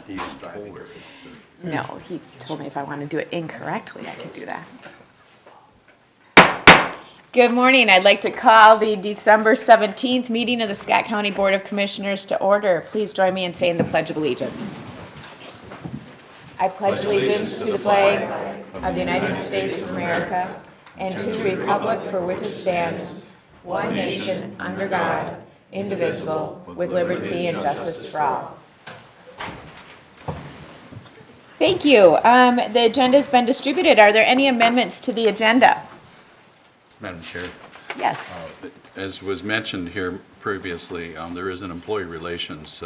He was driving. No, he told me if I want to do it incorrectly, I could do that. Good morning. I'd like to call the December 17th meeting of the Scott County Board of Commissioners to order. Please join me in saying the Pledge of Allegiance. I pledge allegiance to the flag of the United States of America and to the republic for which it stands, one nation, under God, indivisible, with liberty and justice for all. Thank you. The agenda has been distributed. Are there any amendments to the agenda? Madam Chair, Yes. as was mentioned here previously, there is an employee relations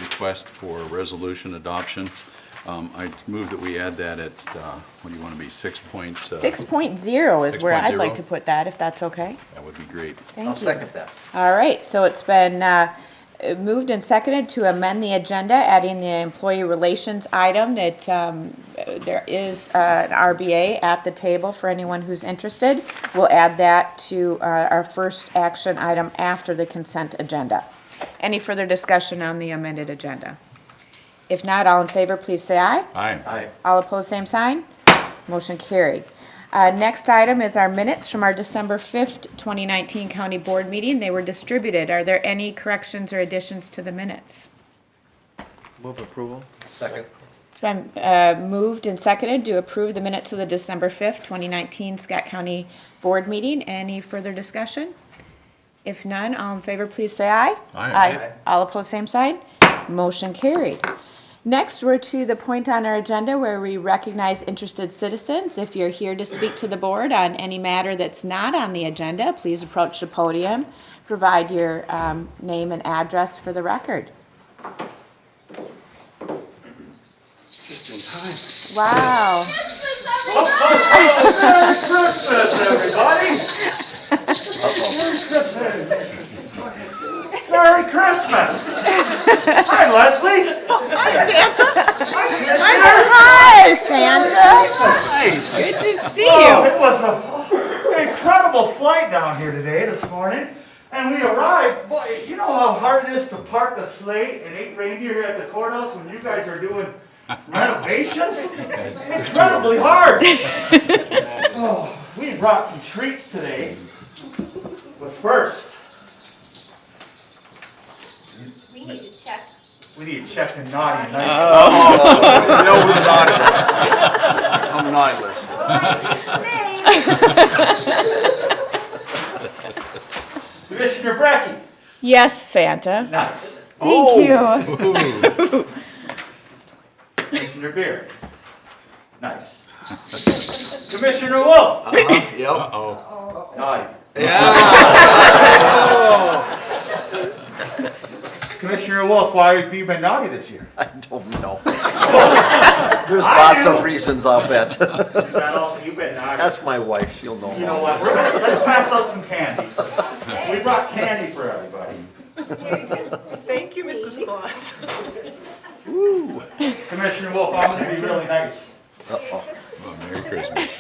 request for resolution adoption. I move that we add that at, what do you want to be, 6.0? 6.0 is where I'd like 6.0? to put that, if that's okay. That would be great. Thank I'll you. second that. All right, so it's been moved and seconded to amend the agenda, adding the employee relations item that there is an RBA at the table for anyone who's interested. We'll add that to our first action item after the consent agenda. Any further discussion on the amended agenda? If not, all in favor, please say aye. Aye. Aye. All opposed, same sign. Motion carried. Next item is our minutes from our December 5th, 2019 County Board meeting. They were distributed. Are there any corrections or additions to the minutes? Move approval. Second. It's been moved and seconded to approve the minutes of the December 5th, 2019 Scott County Board meeting. Any further discussion? If none, all in favor, please say aye. Aye. Aye. All opposed, same side. Motion carried. Next, we're to the point on our agenda where we recognize interested citizens. If you're here to speak to the board on any matter that's not on the agenda, please approach the podium, provide your name and address for the record. Just in time. Wow. Merry Christmas, everybody! Merry Christmas! Hi, Leslie! Hi, Santa. Hi, Hi, Santa. Nice! Good to see Oh, you. it was an incredible flight down here today, this morning. And we arrived, boy, you know how hard it is to park a sleigh and 8 reindeer here at the courthouse when you guys are doing renovations? Incredibly hard. Oh, we brought some treats today. But first, We need to check. we need to check the naughty and nice. No, we're the naughty list. I'm the naughty list. Commissioner Brecky. Yes, Santa. Nice. Thank you. Commissioner Beer. Nice. Commissioner Wolf. Yep. Uh-oh. Naughty. Commissioner Wolf, why have you been naughty this year? I don't know. There's lots of reasons, I'll bet. You've been naughty. Ask my wife, she'll know. You know what? Let's pass out some candy. We brought candy for everybody. Thank you, Mrs. Claus. Commissioner Wolf, I'm going to be really nice. Uh-oh. Well, Merry Christmas.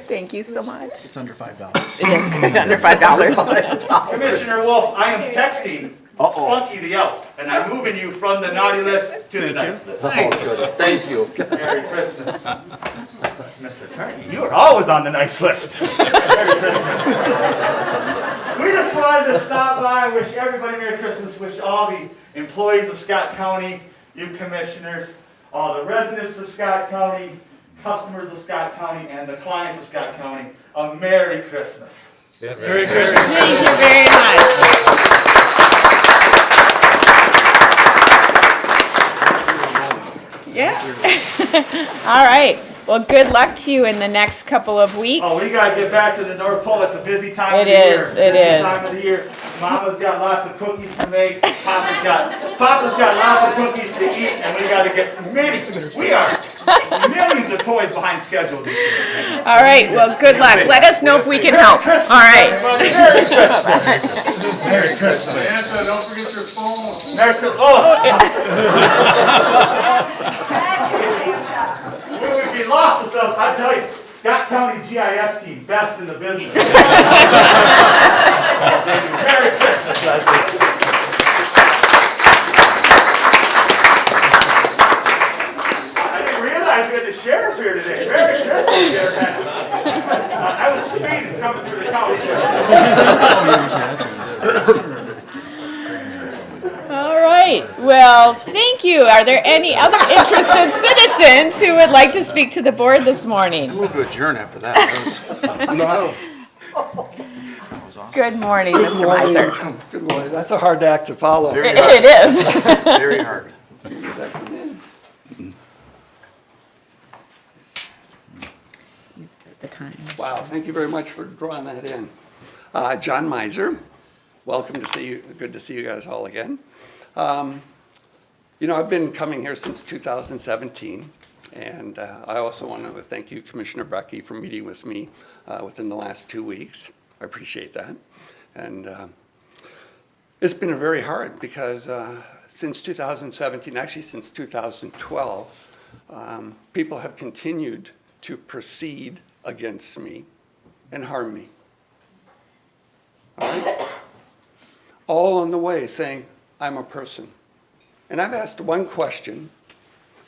Thank you so much. It's under $5. It is good, under $5. Commissioner Wolf, I am texting Uh-oh. Spunky the Elf, and I'm moving you from the naughty list to the nice list. Oh, good. Thank you. Merry Christmas. Mr. Attorney, you are always on the nice list. Merry Christmas. We just wanted to stop by and wish everybody Merry Christmas, wish all the employees of Scott County, you commissioners, all the residents of Scott County, customers of Scott County, and the clients of Scott County a Merry Christmas. Merry Christmas. Thank you very much. Yeah. All right. Well, good luck to you in the next couple of weeks. Oh, we gotta get back to the North Pole. It's a busy time of It the year. is, it Busy is. time of the year. Mama's got lots of cookies to make. Papa's got lots of cookies to eat, and we gotta get we are millions of toys behind schedule this year. All right. Well, good luck. Let us know if we can help. Christmas, All right. everybody. Merry Christmas. Merry Christmas. Santa, don't forget your phone. Merry Christmas. Oh, we would be lost without, I tell you, Scott County GIS team, best in the business. Merry Christmas, Leslie. realize we had the sheriffs here today. Merry Christmas, Sheriff Henry. I was speeding coming through the county. All right, well, thank you. Are there any other interested citizens who would like to speak to the board this morning? Move to adjourn after that. No. Good morning, Mr. Miser. Good morning. That's a hard act to follow. It is. Very hard. The time. Wow, thank you very much for drawing that in. John Miser, welcome to see you. Good to see you guys all again. I've been coming here since 2017, and I also want to thank you, Commissioner Brecky, for meeting with me within the last 2 weeks. I appreciate that. And it's been very hard because since 2017, actually since 2012, people have continued to proceed against me and harm me. All right? All on the way saying, I'm a person. And I've asked one question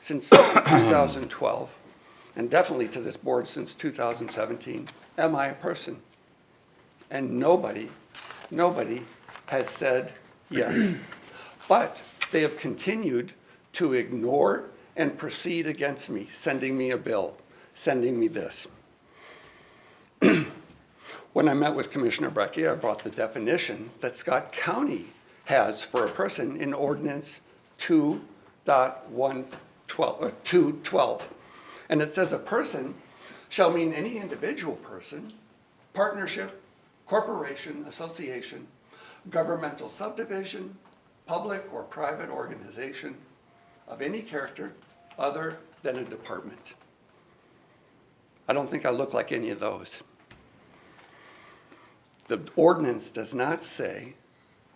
since 2012, and definitely to this board since 2017, am I a person? And nobody has said yes. But they have continued to ignore and proceed against me, sending me a bill, sending me this. When I met with Commissioner Brecky, I brought the definition that Scott County has for a person in Ordinance 2.12. And it says a person shall mean any individual person, partnership, corporation, association, governmental subdivision, public or private organization of any character other than a department. I don't think I look like any of those. The ordinance does not say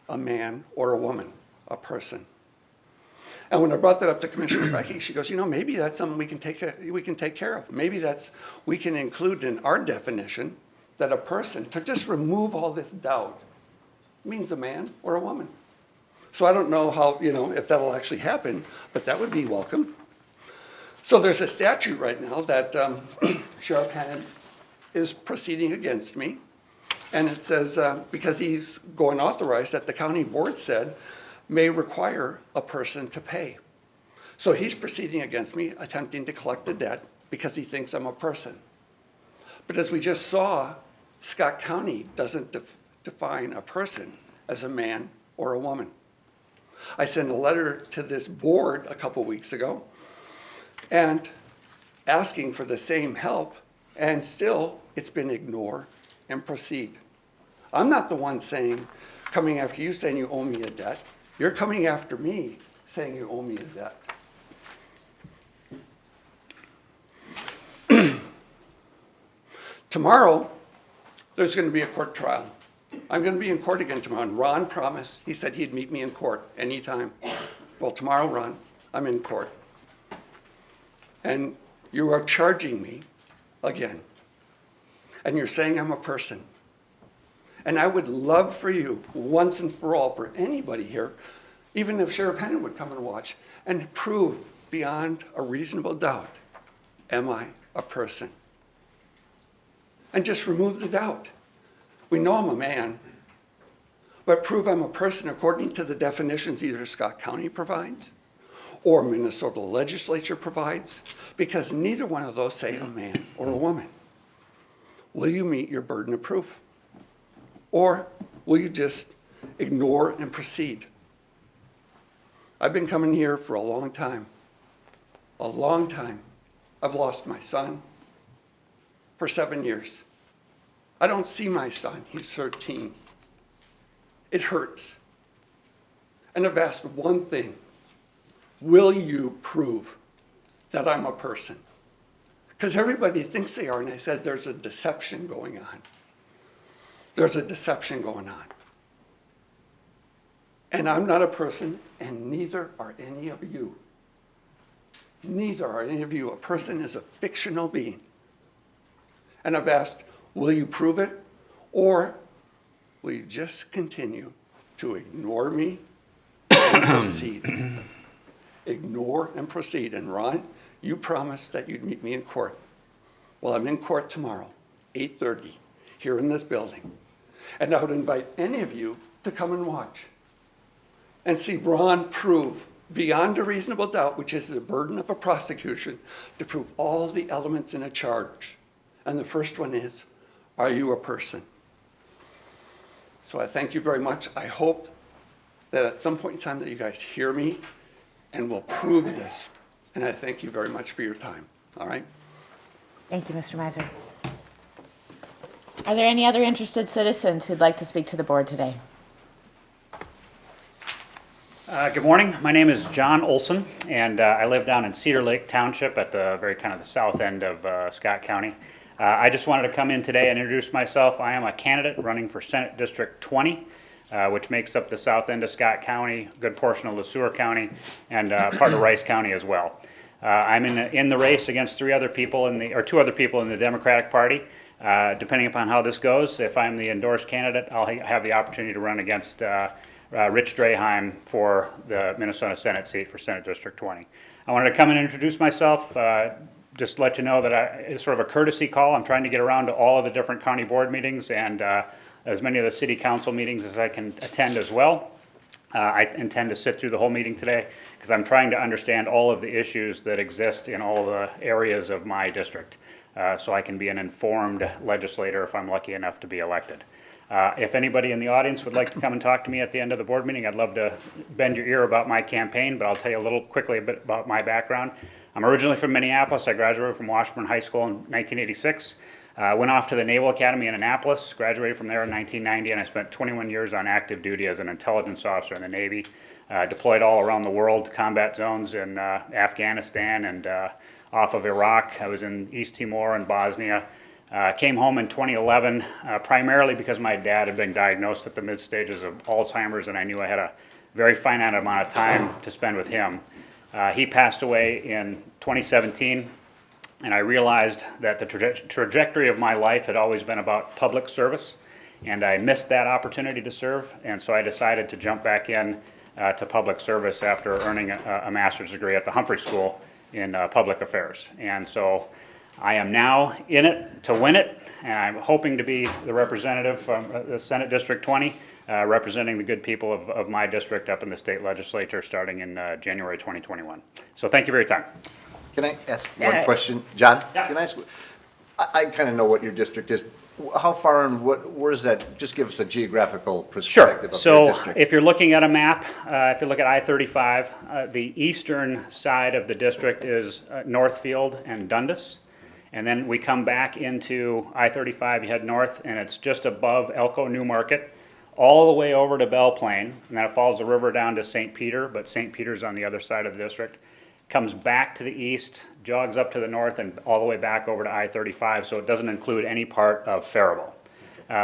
a man or a woman, a person. And when I brought that up to Commissioner Brecky, she goes, maybe that's something we can take care of. Maybe we can include in our definition that a person, to just remove all this doubt, means a man or a woman. So I don't know how, if that'll actually happen, but that would be welcome. So there's a statute right now that Sheriff Hannon is proceeding against me. And it says, because he's going authorized that the county board said may require a person to pay. So he's proceeding against me, attempting to collect the debt because he thinks I'm a person. But as we just saw, Scott County doesn't define a person as a man or a woman. I sent a letter to this board a couple weeks ago and asking for the same help, and still it's been ignore and proceed. I'm not the one coming after you saying you owe me a debt. You're coming after me saying you owe me a debt. Tomorrow, there's going to be a court trial. I'm going to be in court again tomorrow. And Ron promised, he said he'd meet me in court anytime. Well, tomorrow, Ron, I'm in court. And you are charging me again. And you're saying I'm a person. And I would love for you, once and for all, for anybody here, even if Sheriff Hennon would come and watch, and prove beyond a reasonable doubt, am I a person? And just remove the doubt. We know I'm a man, but prove I'm a person according to the definitions either Scott County provides or Minnesota legislature provides, because neither one of those say a man or a woman. Will you meet your burden of proof? Or will you just ignore and proceed? I've been coming here for a long time. A long time. I've lost my son for 7 years. I don't see my son. He's 13. It hurts. And I've asked one thing. Will you prove that I'm a person? Because everybody thinks they are, and I said there's a deception going on. There's a deception going on. And I'm not a person, and neither are any of you. Neither are any of you. A person is a fictional being. And I've asked, will you prove it? Or will you just continue to ignore me and proceed? Ignore and proceed. And Ron, you promised that you'd meet me in court. Well, I'm in court tomorrow, 8:30, here in this building. And I would invite any of you to come and watch and see Ron prove beyond a reasonable doubt, which is the burden of a prosecution, to prove all the elements in a charge. And the first one is, are you a person? So I thank you very much. I hope that at some point in time that you guys hear me and will prove this. And I thank you very much for your time, all right? Thank you, Mr. Miser. Are there any other interested citizens who'd like to speak to the board today? Good morning. My name is John Olson, and I live down in Cedar Lake Township at the very kind of the south end of Scott County. I just wanted to come in today and introduce myself. I am a candidate running for Senate District 20, which makes up the south end of Scott County, a good portion of LeSueur County, and part of Rice County as well. I'm in the race against two other people in the Democratic Party. Depending upon how this goes, if I'm the endorsed candidate, I'll have the opportunity to run against Rich Draheim for the Minnesota Senate seat for Senate District 20. I wanted to come and introduce myself, just let you know that it's sort of a courtesy call. I'm trying to get around to all of the different county board meetings and as many of the city council meetings as I can attend as well. I intend to sit through the whole meeting today because I'm trying to understand all of the issues that exist in all the areas of my district so I can be an informed legislator if I'm lucky enough to be elected. If anybody in the audience would like to come and talk to me at the end of the board meeting, I'd love to bend your ear about my campaign, but I'll tell you a little quickly a bit about my background. I'm originally from Minneapolis. I graduated from Washburn High School in 1986. Went off to the Naval Academy in Annapolis, graduated from there in 1990, and I spent 21 years on active duty as an intelligence officer in the Navy. Deployed all around the world, combat zones in Afghanistan and off of Iraq. I was in East Timor and Bosnia. Came home in 2011, primarily because my dad had been diagnosed at the mid stages of Alzheimer's, and I knew I had a very finite amount of time to spend with him. He passed away in 2017, and I realized that the trajectory of my life had always been about public service, and I missed that opportunity to serve, and so I decided to jump back in to public service after earning a master's degree at the Humphrey School in public affairs. And so I am now in it to win it, and I'm hoping to be the representative from the Senate District 20, representing the good people of my district up in the state legislature starting in January 2021. So thank you for your time. Can I ask one question? John? Yeah. Can I ask, I kind of know what your district is. How far and where is that? Just give us a geographical perspective of your So district. if you're looking at a map, if you look at I-35, the eastern side of the district is Northfield and Dundas. And then we come back into I-35, you head north, and it's just above Elko New Market, all the way over to Belle Plaine, and then it follows the river down to St. Peter, but St. Peter's on the other side of the district. Comes back to the east, jogs up to the north, and all the way back over to I-35, so it doesn't include any part of Faribault.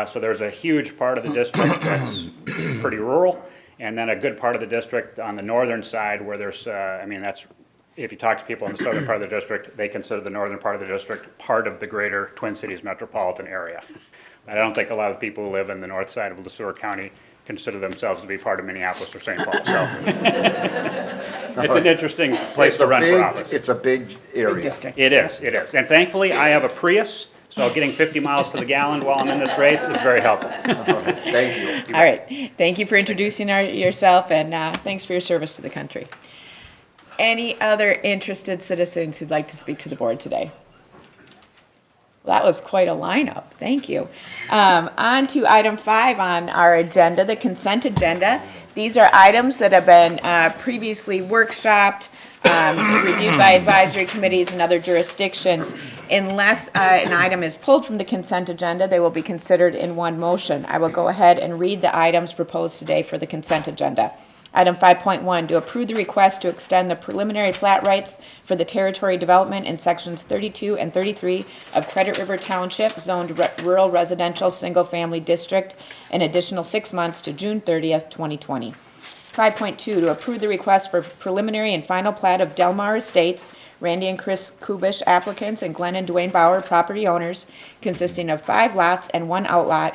So there's a huge part of the district that's pretty rural, and then a good part of the district on the northern side where there's, that's, if you talk to people in the southern part of the district, they consider the northern part of the district part of the greater Twin Cities metropolitan area. I don't think a lot of people who live in the north side of LeSueur County consider themselves to be part of Minneapolis or St. Paul. So it's an interesting place to run for office. It's a big area. District. It is. And thankfully, I have a Prius, so getting 50 miles to the gallon while I'm in this race is very helpful. Thank you. All right. Thank you for introducing yourself, and thanks for your service to the country. Any other interested citizens who'd like to speak to the board today? Well, that was quite a lineup. Thank you. On to item 5 on our agenda, the consent agenda. These are items that have been previously workshopped, reviewed by advisory committees and other jurisdictions. Unless an item is pulled from the consent agenda, they will be considered in one motion. I will go ahead and read the items proposed today for the consent agenda. Item 5.1, to approve the request to extend the preliminary plat rights for the territory development in sections 32 and 33 of Credit River Township, zoned rural residential single-family district, an additional 6 months to June 30th, 2020. 5.2, to approve the request for preliminary and final plat of Delmar Estates, Randy and Chris Kubish applicants, and Glenn and Dwayne Bauer property owners, consisting of 5 lots and 1 outlot,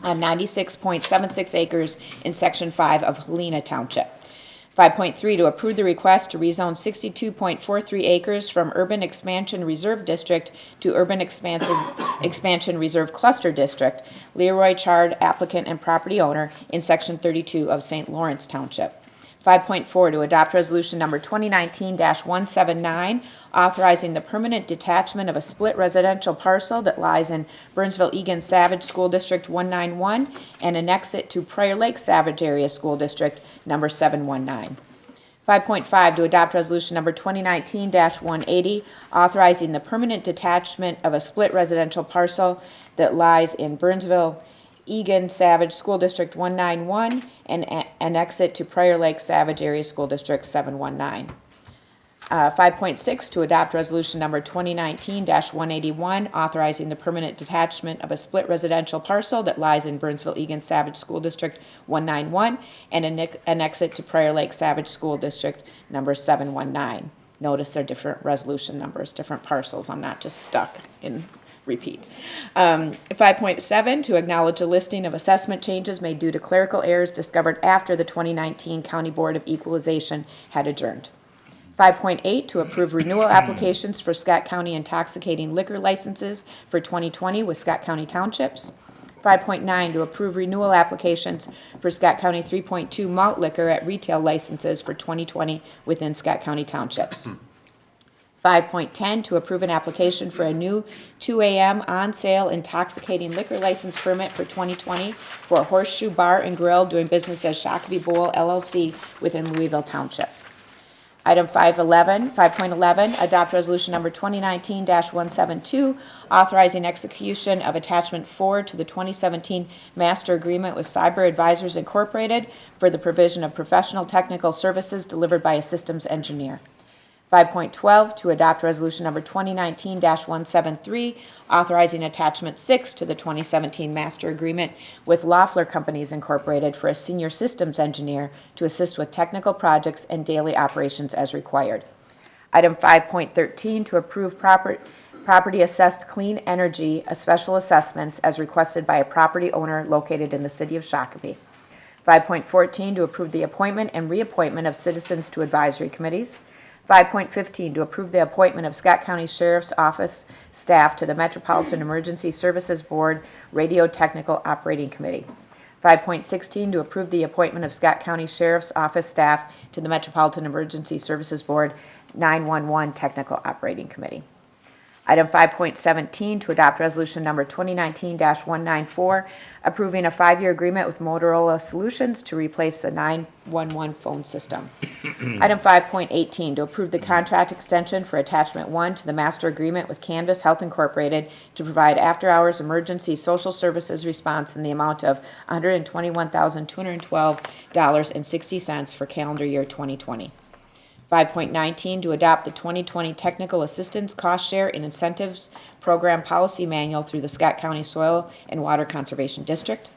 on 96.76 acres in Section 5 of Helena Township. 5.3, to approve the request to rezone 62.43 acres from Urban Expansion Reserve District to Urban Expansion Reserve Cluster District. Leroy Chard, applicant and property owner, in Section 32 of St. Lawrence Township. 5.4, to adopt resolution number 2019-179, authorizing the permanent detachment of a split residential parcel that lies in Burnsville-Egan Savage School District 191 and annex it to Prior Lake Savage Area School District number 719. 5.5, to adopt resolution number 2019-180, authorizing the permanent detachment of a split residential parcel that lies in Burnsville, Egan Savage School District 191 and annex it to Prior Lake Savage Area School District 719. 5.6, to adopt resolution number 2019-181, authorizing the permanent detachment of a split residential parcel that lies in Burnsville-Egan Savage School District 191 and annex it to Prior Lake Savage School District number 719. Notice they're different resolution numbers, different parcels. I'm not just stuck in repeat. 5.7, to acknowledge a listing of assessment changes made due to clerical errors discovered after the 2019 County Board of Equalization had adjourned. 5.8, to approve renewal applications for Scott County intoxicating liquor licenses for 2020 with Scott County Townships. 5.9, to approve renewal applications for Scott County 3.2 malt liquor at retail licenses for 2020 within Scott County Townships. 5.10, to approve an application for a new 2 a.m. on-sale intoxicating liquor license permit for 2020 for a Horseshoe Bar and Grill doing business as Shakopee Bowl LLC within Louisville Township. Item 5.11, adopt resolution number 2019-172, authorizing execution of attachment 4 to the 2017 master agreement with Cyber Advisors Incorporated for the provision of professional technical services delivered by a systems engineer. 5.12, to adopt resolution number 2019-173, authorizing attachment 6 to the 2017 master agreement with Loeffler Companies Incorporated for a senior systems engineer to assist with technical projects and daily operations as required. Item 5.13, to approve property assessed clean energy special assessments as requested by a property owner located in the city of Shakopee. 5.14, to approve the appointment and reappointment of citizens to advisory committees. 5.15, to approve the appointment of Scott County Sheriff's Office staff to the Metropolitan Emergency Services Board Radio Technical Operating Committee. 5.16, to approve the appointment of Scott County Sheriff's Office staff to the Metropolitan Emergency Services Board 911 Technical Operating Committee. Item 5.17, to adopt resolution number 2019-194, approving a 5-year agreement with Motorola Solutions to replace the 911 phone system. Item 5.18, to approve the contract extension for attachment 1 to the master agreement with Canvas Health Incorporated to provide after-hours emergency social services response in the amount of $121,212.60 for calendar year 2020. 5.19, to adopt the 2020 Technical Assistance Cost Share and Incentives Program Policy Manual through the Scott County Soil and Water Conservation District.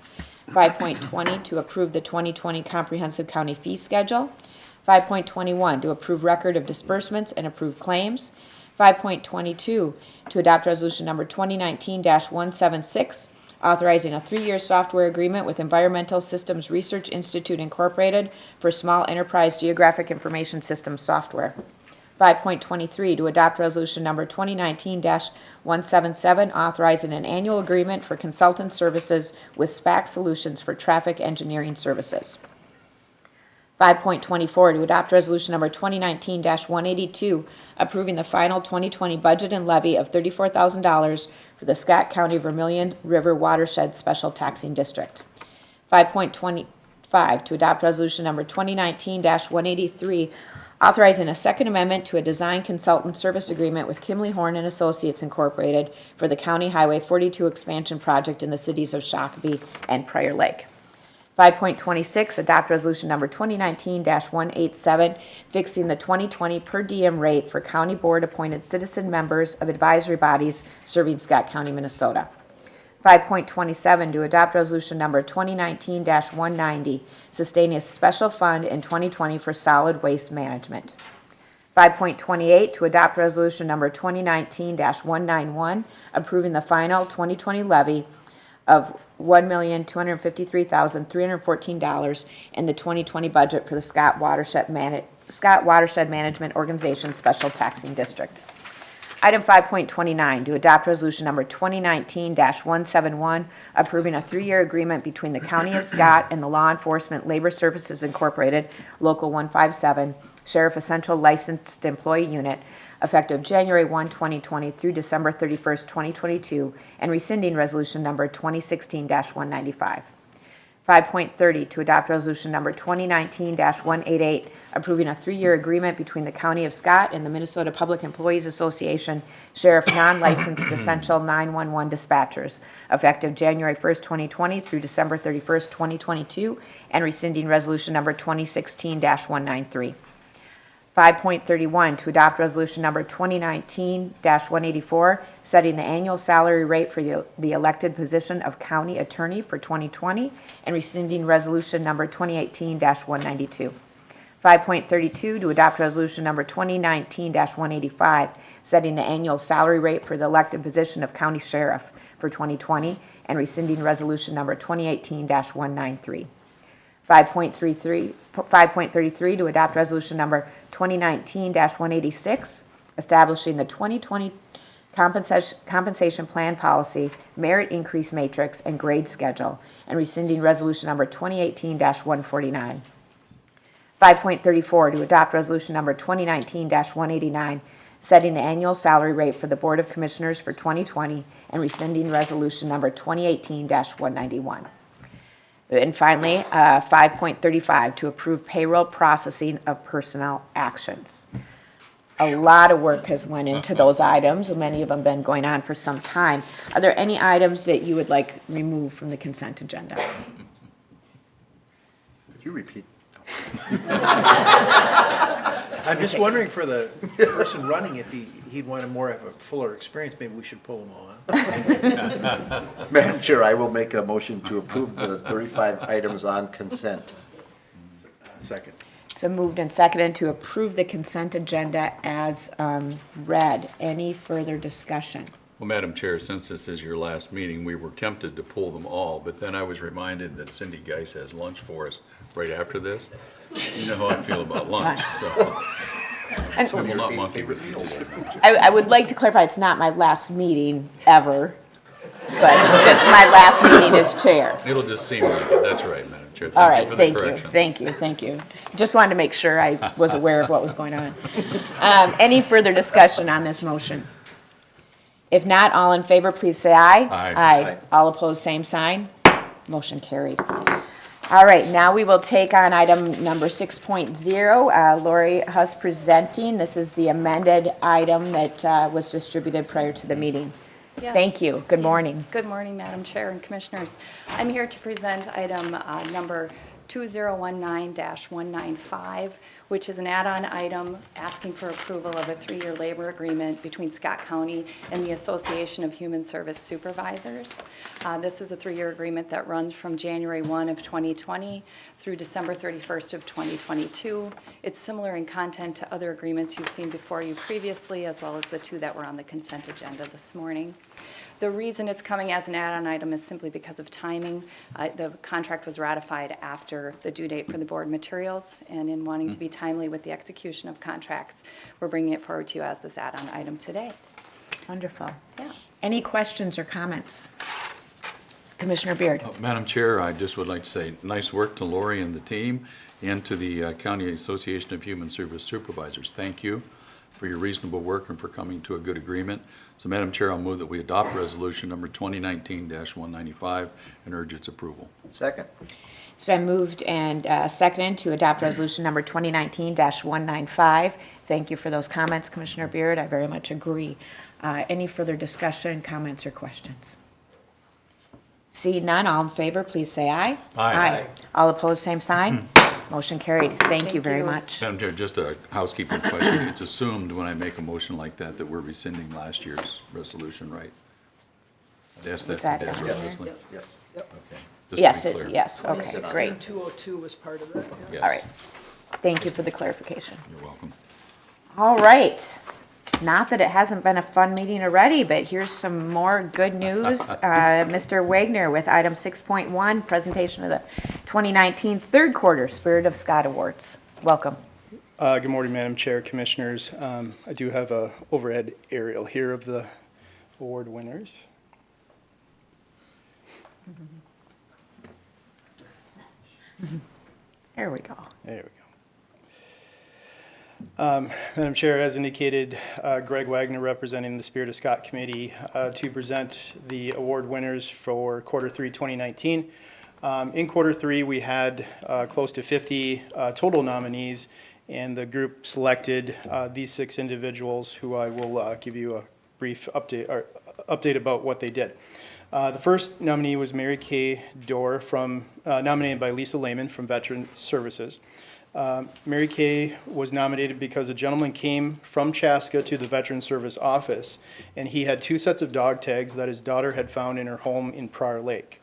5.20, to approve the 2020 Comprehensive County Fee Schedule. 5.21, to approve record of disbursements and approve claims. 5.22, to adopt resolution number 2019-176, authorizing a 3-year software agreement with Environmental Systems Research Institute Incorporated for small enterprise geographic information systems software. 5.23, to adopt resolution number 2019-177, authorizing an annual agreement for consultant services with SPAC Solutions for traffic engineering services. 5.24, to adopt resolution number 2019-182, approving the final 2020 budget and levy of $34,000 for the Scott County Vermilion River Watershed Special Taxing District. 5.25, to adopt resolution number 2019-183, authorizing a second amendment to a design consultant service agreement with Kimley Horn and Associates Incorporated for the County Highway 42 expansion project in the cities of Shakopee and Prior Lake. 5.26, adopt resolution number 2019-187, fixing the 2020 per diem rate for county board appointed citizen members of advisory bodies serving Scott County, Minnesota. 5.27, to adopt resolution number 2019-190, sustaining a special fund in 2020 for solid waste management. 5.28, to adopt resolution number 2019-191, approving the final 2020 levy of $1,253,314 in the 2020 budget for the Scott Watershed Management Organization Special Taxing District. Item 5.29, to adopt resolution number 2019-171, approving a 3-year agreement between the County of Scott and the Law Enforcement Labor Services Incorporated, Local 157, Sheriff Essential Licensed Employee Unit, effective January 1, 2020 through December 31st, 2022, and rescinding resolution number 2016-195. 5.30, to adopt resolution number 2019-188, approving a 3-year agreement between the County of Scott and the Minnesota Public Employees Association Sheriff Non-Licensed Essential 911 Dispatchers, effective January 1st, 2020 through December 31st, 2022, and rescinding resolution number 2016-193. 5.31, to adopt resolution number 2019-184, setting the annual salary rate for the elected position of county attorney for 2020, and rescinding resolution number 2018-192. 5.32, to adopt resolution number 2019-185, setting the annual salary rate for the elected position of county sheriff for 2020, and rescinding resolution number 2018-193. 5.33, to adopt resolution number 2019-186, establishing the 2020 compensation plan policy, merit increase matrix, and grade schedule, and rescinding resolution number 2018-149. 5.34, to adopt resolution number 2019-189, setting the annual salary rate for the Board of Commissioners for 2020, and rescinding resolution number 2018-191. And finally, 5.35, to approve payroll processing of personnel actions. A lot of work has went into those items, and many of them been going on for some time. Are there any items that you would like removed from the consent agenda? Could you repeat? I'm just wondering for the person running it, he'd want more of a fuller experience, maybe we should pull them all out. Madam Chair, I will make a motion to approve the 35 items on consent. Second. So moved and seconded to approve the consent agenda as read. Any further discussion? Well, Madam Chair, since this is your last meeting, we were tempted to pull them all, but then I was reminded that Cindy Geis has lunch for us right after this. You know how I feel about lunch, so I will not monkey with you today. I would like to clarify, it's not my last meeting ever, but just my last meeting as chair. It'll just seem like it. That's right, Madam Chair. All Thank right, you for the thank you, correction. thank you. Just wanted to make sure I was aware of what was going on. Any further discussion on this motion? If not, all in favor, please say aye. Aye. Aye. All opposed, same sign. Motion carried. All right, now we will take on item number 6.0. Lori Huss presenting. This is the amended item that was distributed prior to the meeting. Yes. Thank you. Good morning. Good morning, Madam Chair and Commissioners. I'm here to present item number 2019-195, which is an add-on item asking for approval of a 3-year labor agreement between Scott County and the Association of Human Service Supervisors. This is a 3-year agreement that runs from January 1 of 2020 through December 31st of 2022. It's similar in content to other agreements you've seen before you previously, as well as the 2 that were on the consent agenda this morning. The reason it's coming as an add-on item is simply because of timing. The contract was ratified after the due date for the board materials, and in wanting to be timely with the execution of contracts, we're bringing it forward to you as this add-on item today. Wonderful. Yeah. Any questions or comments? Commissioner Beard. Madam Chair, I just would like to say nice work to Lori and the team and to the County Association of Human Service Supervisors. Thank you for your reasonable work and for coming to a good agreement. So, Madam Chair, I'll move that we adopt resolution number 2019-195 and urge its approval. Second. It's been moved and seconded to adopt resolution number 2019-195. Thank you for those comments, Commissioner Beard. I very much agree. Any further discussion, comments, or questions? See none, all in favor, please say aye. Aye. All opposed, same sign. Motion carried. Thank you very you. much. Madam Chair, just a housekeeping question. It's assumed when I make a motion like that that we're rescinding last year's resolution, right? I'd ask that Is that to Deborah, down here? obviously. Yes. Okay. Yes, Just to be clear. yes, okay, great. 202 was part of that. Yes. All right. Thank you for the clarification. You're welcome. All right. Not that it hasn't been a fun meeting already, but here's some more good news. Mr. Wagner with item 6.1, presentation of the 2019 third quarter Spirit of Scott Awards. Welcome. Good morning, Madam Chair, Commissioners. I do have a overhead aerial here of the award winners. There we go. There we go. Madam Chair, as indicated, Greg Wagner representing the Spirit of Scott Committee to present the award winners for Quarter 3 2019. In Quarter 3, we had close to 50 total nominees, and the group selected these 6 individuals who I will give you a brief update about what they did. The first nominee was Mary Kay Dorr, nominated by Lisa Lehman from Veteran Services. Mary Kay was nominated because a gentleman came from Chaska to the Veteran Service office, and he had 2 sets of dog tags that his daughter had found in her home in Prior Lake.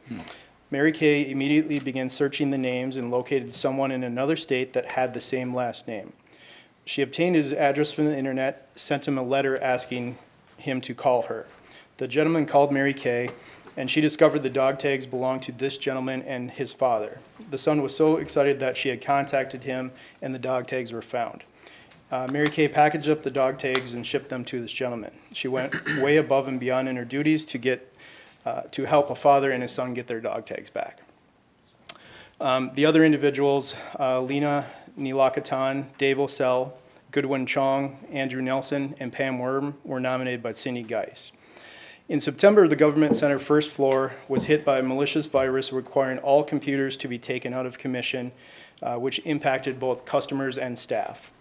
Mary Kay immediately began searching the names and located someone in another state that had the same last name. She obtained his address from the internet, sent him a letter asking him to call her. The gentleman called Mary Kay, and she discovered the dog tags belonged to this gentleman and his father. The son was so excited that she had contacted him, and the dog tags were found. Mary Kay packaged up the dog tags and shipped them to this gentleman. She went way above and beyond in her duties to help a father and his son get their dog tags back. The other individuals, Lena Nilakatan, Dave O'Sell, Goodwin Chong, Andrew Nelson, and Pam Worm were nominated by Cindy Geis. In September, the Government Center first floor was hit by a malicious virus requiring all computers to be taken out of commission, which impacted both customers and staff.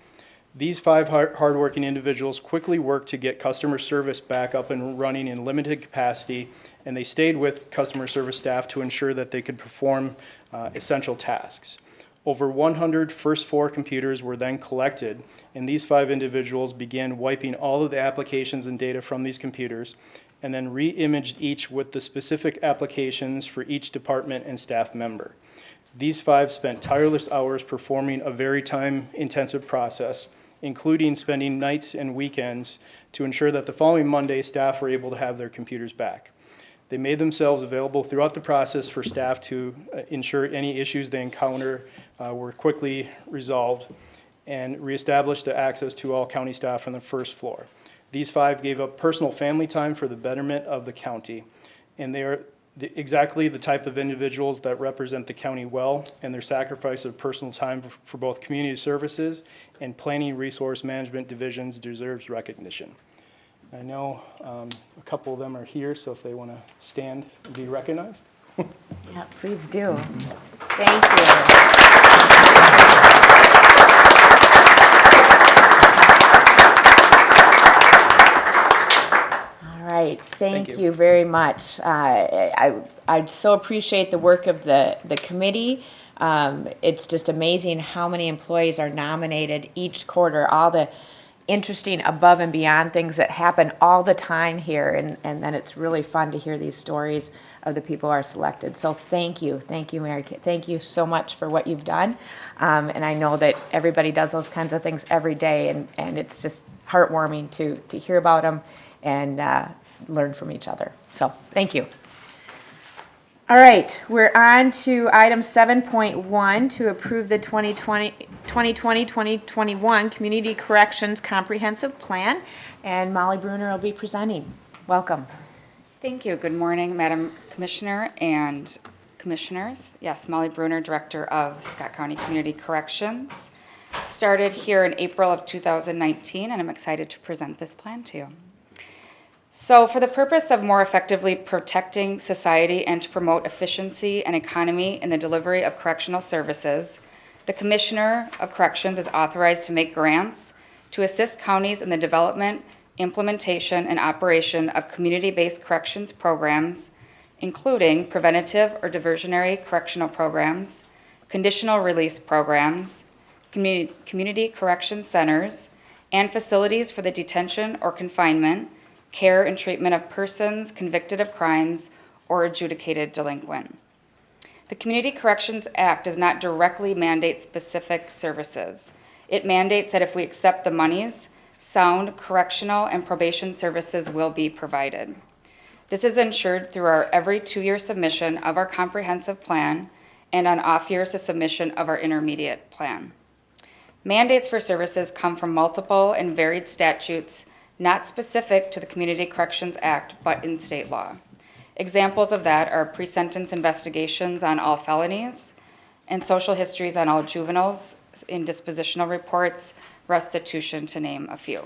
These 5 hardworking individuals quickly worked to get customer service back up and running in limited capacity, and they stayed with customer service staff to ensure that they could perform essential tasks. Over 100 first floor computers were then collected, and these 5 individuals began wiping all of the applications and data from these computers, and then re-imaged each with the specific applications for each department and staff member. These 5 spent tireless hours performing a very time-intensive process, including spending nights and weekends to ensure that the following Monday, staff were able to have their computers back. They made themselves available throughout the process for staff to ensure any issues they encounter were quickly resolved, and reestablished the access to all county staff on the first floor. These 5 gave up personal family time for the betterment of the county, and they are exactly the type of individuals that represent the county well, and their sacrifice of personal time for both community services and planning resource management divisions deserves recognition. I know a couple of them are here, so if they want to stand and be recognized. Yeah, please do. Thank you. All right, thank you very much. I so appreciate the work of the committee. It's just amazing how many employees are nominated each quarter, all the interesting above and beyond things that happen all the time here, and then it's really fun to hear these stories of the people who are selected. So thank you, Mary Kay. Thank you so much for what you've done, and I know that everybody does those kinds of things every day, and it's just heartwarming to hear about them and learn from each other. So thank you. All right, we're on to item 7.1 to approve the 2020-2021 Community Corrections Comprehensive Plan, and Molly Bruner will be presenting. Welcome. Thank you. Good morning, Madam Commissioner and Commissioners. Yes, Molly Bruner, Director of Scott County Community Corrections. Started here in April of 2019, and I'm excited to present this plan to you. So for the purpose of more effectively protecting society and to promote efficiency and economy in the delivery of correctional services, the Commissioner of Corrections is authorized to make grants to assist counties in the development, implementation, and operation of community-based corrections programs, including preventative or diversionary correctional programs, conditional release programs, community correction centers, and facilities for the detention or confinement, care and treatment of persons convicted of crimes or adjudicated delinquent. The Community Corrections Act does not directly mandate specific services. It mandates that if we accept the monies, sound correctional and probation services will be provided. This is ensured through our every 2-year submission of our comprehensive plan and on off years a submission of our intermediate plan. Mandates for services come from multiple and varied statutes not specific to the Community Corrections Act, but in state law. Examples of that are pre-sentence investigations on all felonies and social histories on all juveniles in dispositional reports, restitution, to name a few.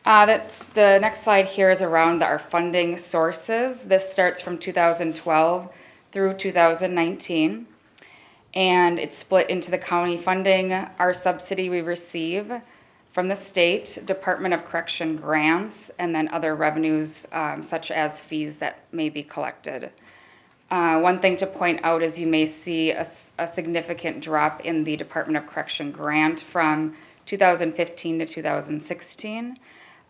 The next slide here is around our funding sources. This starts from 2012 through 2019, and it's split into the county funding, our subsidy we receive from the state, Department of Correction grants, and then other revenues such as fees that may be collected. One thing to point out is you may see a significant drop in the Department of Correction grant from 2015 to 2016.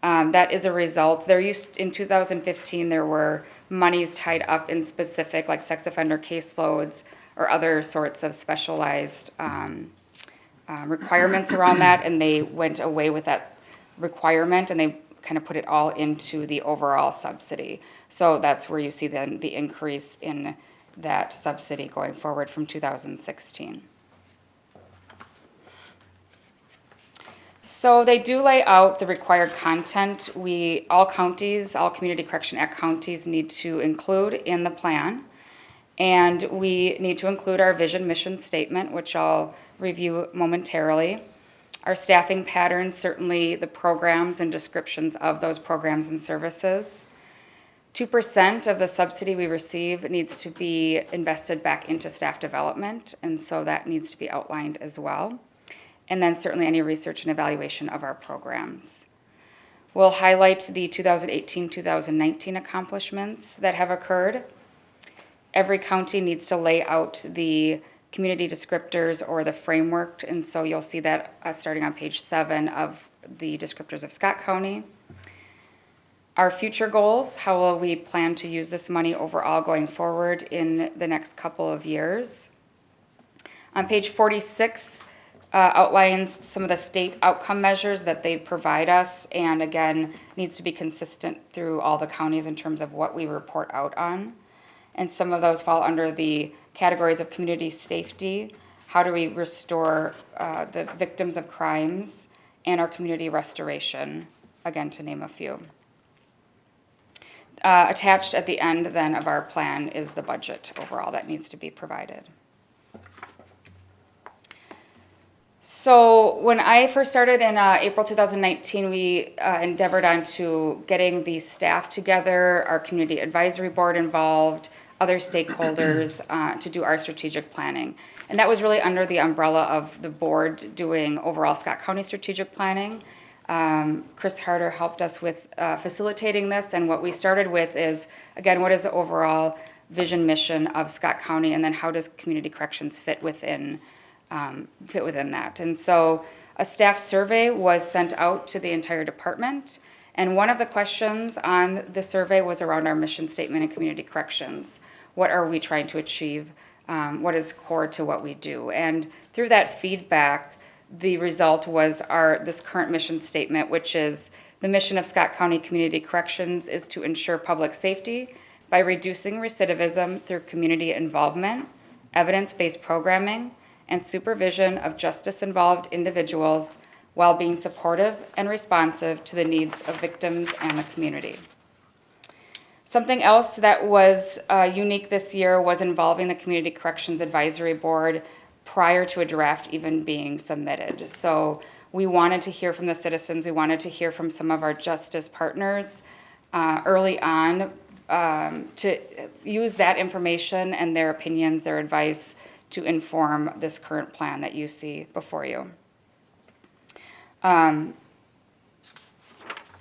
That is a result, in 2015, there were monies tied up in specific, like sex offender caseloads or other sorts of specialized requirements around that, and they went away with that requirement and they kind of put it all into the overall subsidy. So that's where you see then the increase in that subsidy going forward from 2016. So they do lay out the required content. All counties, all Community Correction Act counties need to include in the plan. And we need to include our vision mission statement, which I'll review momentarily. Our staffing patterns, certainly the programs and descriptions of those programs and services. 2% of the subsidy we receive needs to be invested back into staff development, and so that needs to be outlined as well. And then certainly any research and evaluation of our programs. We'll highlight the 2018-2019 accomplishments that have occurred. Every county needs to lay out the community descriptors or the framework, and so you'll see that starting on page 7 of the descriptors of Scott County. Our future goals, how will we plan to use this money overall going forward in the next couple of years? On page 46, outlines some of the state outcome measures that they provide us, and again, needs to be consistent through all the counties in terms of what we report out on. And some of those fall under the categories of community safety, how do we restore the victims of crimes, and our community restoration, again, to name a few. Attached at the end then of our plan is the budget overall that needs to be provided. So when I first started in April 2019, we endeavored on to getting the staff together, our community advisory board involved, other stakeholders to do our strategic planning. And that was really under the umbrella of the board doing overall Scott County strategic planning. Chris Harder helped us with facilitating this, and what we started with is, again, what is the overall vision mission of Scott County, and then how does community corrections fit within that. And so a staff survey was sent out to the entire department, and one of the questions on the survey was around our mission statement in community corrections. What are we trying to achieve? What is core to what we do? And through that feedback, the result was this current mission statement, which is the mission of Scott County Community Corrections is to ensure public safety by reducing recidivism through community involvement, evidence-based programming, and supervision of justice-involved individuals while being supportive and responsive to the needs of victims and the community. Something else that was unique this year was involving the Community Corrections Advisory Board prior to a draft even being submitted. So we wanted to hear from the citizens, we wanted to hear from some of our justice partners early on to use that information and their opinions, their advice to inform this current plan that you see before you.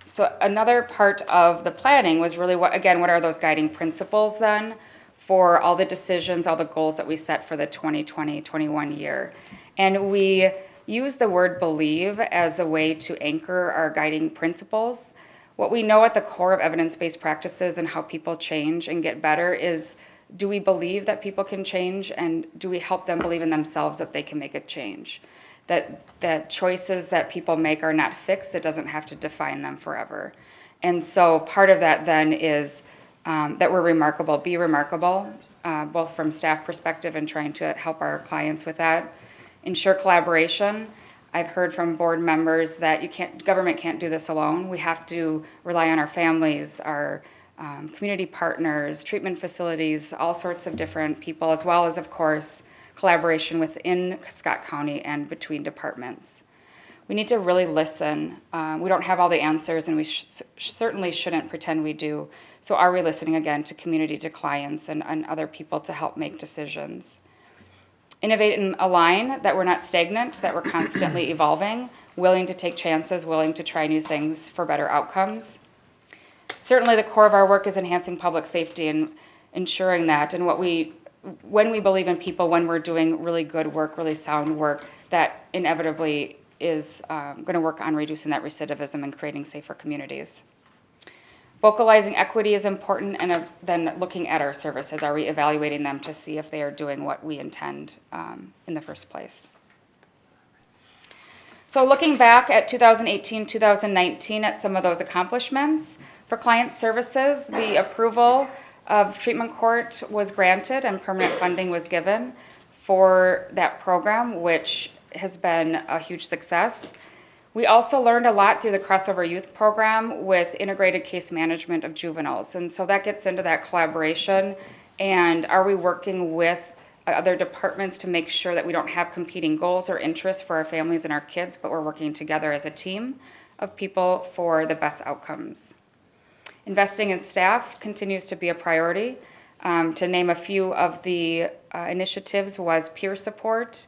So another part of the planning was really what are those guiding principles then for all the decisions, all the goals that we set for the 2020-21 year. And we use the word believe as a way to anchor our guiding principles. What we know at the core of evidence-based practices and how people change and get better is do we believe that people can change, and do we help them believe in themselves that they can make a change? That choices that people make are not fixed, it doesn't have to define them forever. And so part of that then is that we're remarkable, be remarkable, both from staff perspective and trying to help our clients with that. Ensure collaboration. I've heard from board members that government can't do this alone. We have to rely on our families, our community partners, treatment facilities, all sorts of different people, as well as, of course, collaboration within Scott County and between departments. We need to really listen. We don't have all the answers, and we certainly shouldn't pretend we do. So are we listening, again, to community, to clients, and other people to help make decisions? Innovate and align, that we're not stagnant, that we're constantly evolving, willing to take chances, willing to try new things for better outcomes. Certainly the core of our work is enhancing public safety and ensuring that, and when we believe in people, when we're doing really good work, really sound work, that inevitably is going to work on reducing that recidivism and creating safer communities. Vocalizing equity is important, and then looking at our services. Are we evaluating them to see if they are doing what we intend in the first place? So looking back at 2018, 2019 at some of those accomplishments, for client services, the approval of treatment court was granted and permanent funding was given for that program, which has been a huge success. We also learned a lot through the Crossover Youth Program with integrated case management of juveniles. And so that gets into that collaboration. And are we working with other departments to make sure that we don't have competing goals or interests for our families and our kids, but we're working together as a team of people for the best outcomes. Investing in staff continues to be a priority. To name a few of the initiatives was peer support,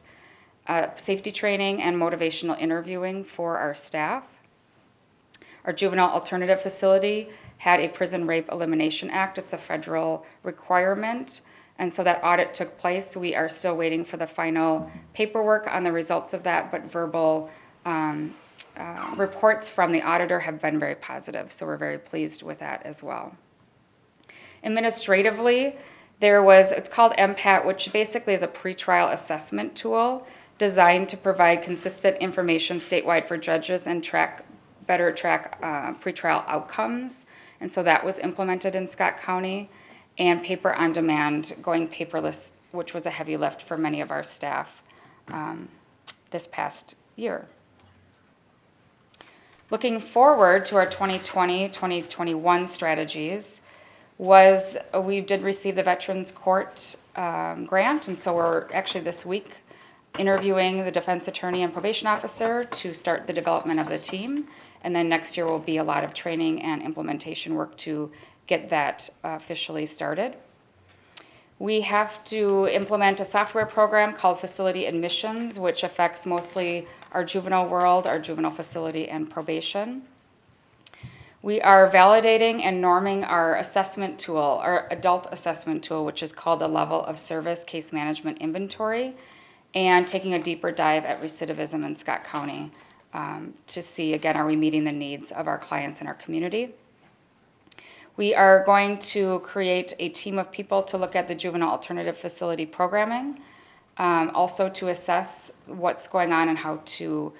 safety training, and motivational interviewing for our staff. Our Juvenile Alternative Facility had a Prison Rape Elimination Act. It's a federal requirement, and so that audit took place. We are still waiting for the final paperwork on the results of that, but verbal reports from the auditor have been very positive, so we're very pleased with that as well. Administratively, it's called MPAT, which basically is a pretrial assessment tool designed to provide consistent information statewide for judges and better track pretrial outcomes. And so that was implemented in Scott County. And paper on demand, going paperless, which was a heavy lift for many of our staff this past year. Looking forward to our 2020-2021 strategies we did receive the Veterans Court grant, and so we're actually this week interviewing the defense attorney and probation officer to start the development of the team. And then next year will be a lot of training and implementation work to get that officially started. We have to implement a software program called Facility Admissions, which affects mostly our juvenile world, our juvenile facility, and probation. We are validating and norming our assessment tool, our adult assessment tool, which is called the Level of Service Case Management Inventory, and taking a deeper dive at recidivism in Scott County to see, again, are we meeting the needs of our clients and our community. We are going to create a team of people to look at the Juvenile Alternative Facility programming, also to assess what's going on and how to,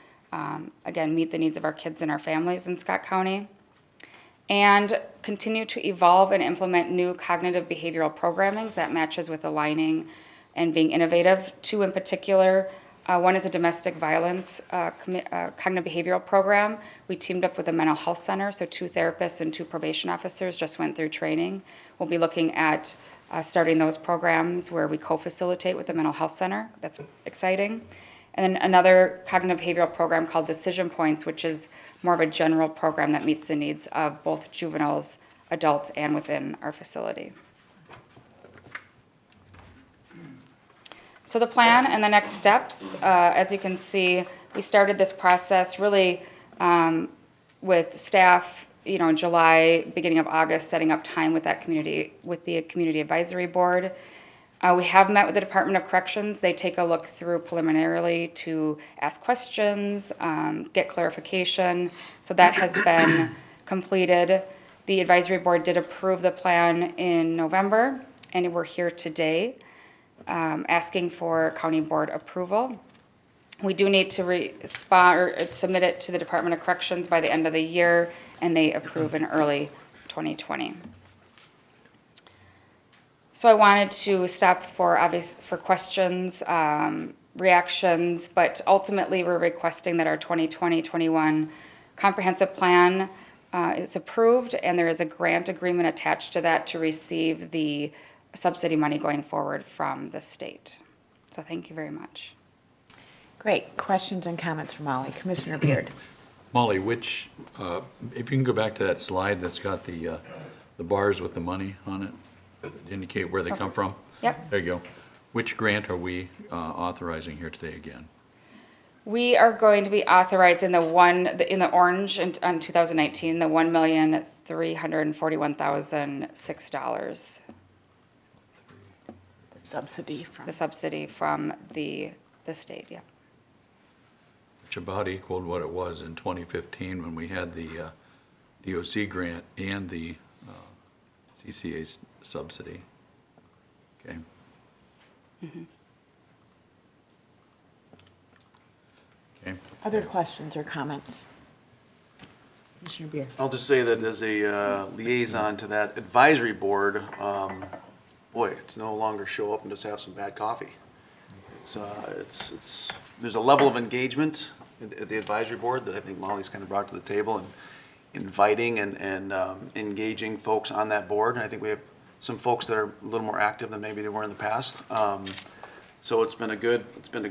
again, meet the needs of our kids and our families in Scott County, and continue to evolve and implement new cognitive behavioral programming that matches with aligning and being innovative. Two in particular. One is a domestic violence cognitive behavioral program. We teamed up with a mental health center, so 2 therapists and 2 probation officers just went through training. We'll be looking at starting those programs where we co-facilitate with the mental health center. That's exciting. And then another cognitive behavioral program called Decision Points, which is more of a general program that meets the needs of both juveniles, adults, and within our facility. So the plan and the next steps, as you can see, we started this process really with staff, in July, beginning of August, setting up time with that community, with the Community Advisory Board. We have met with the Department of Corrections. They take a look through preliminarily to ask questions, get clarification. So that has been completed. The Advisory Board did approve the plan in November, and we're here today asking for county board approval. We do need to respond or submit it to the Department of Corrections by the end of the year, and they approve in early 2020. So I wanted to stop for questions, reactions, but ultimately we're requesting that our 2020-21 comprehensive plan is approved, and there is a grant agreement attached to that to receive the subsidy money going forward from the state. So thank you very much. Great. Questions and comments from Molly. Commissioner Beard. Molly, which, if you can go back to that slide that's got the bars with the money on it, indicate where they come from? Yep. There you go. Which grant are we authorizing here today again? We are going to be authorizing in the orange on 2019, the $1,341,006. The subsidy from. The subsidy from the state, yeah. Which about equaled what it was in 2015 when we had the DOC grant and the CCA subsidy. Okay. Mm-hmm. Okay. Other questions or comments? Commissioner Beer. I'll just say that as a liaison to that advisory board, boy, it's no longer show up and just have some bad coffee. There's a level of engagement at the advisory board that I think Molly's kind of brought to the table, and inviting and engaging folks on that board. And I think we have some folks that are a little more active than maybe they were in the past. So it's been a good, I don't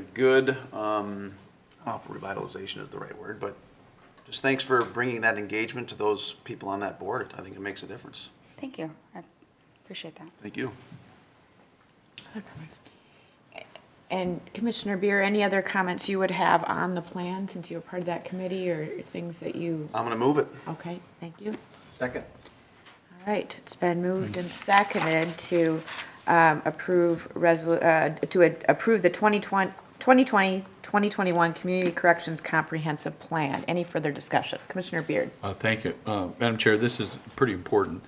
know if revitalization is the right word, but just thanks for bringing that engagement to those people on that board. I think it makes a difference. Thank you. I appreciate that. Thank you. And Commissioner Beer, any other comments you would have on the plan since you were part of that committee, or things that you? I'm going to move it. Okay, thank you. Second. All right, it's been moved and seconded to approve the 2020-2021 Community Corrections Comprehensive Plan. Any further discussion? Commissioner Beard. Thank you. Madam Chair, this is pretty important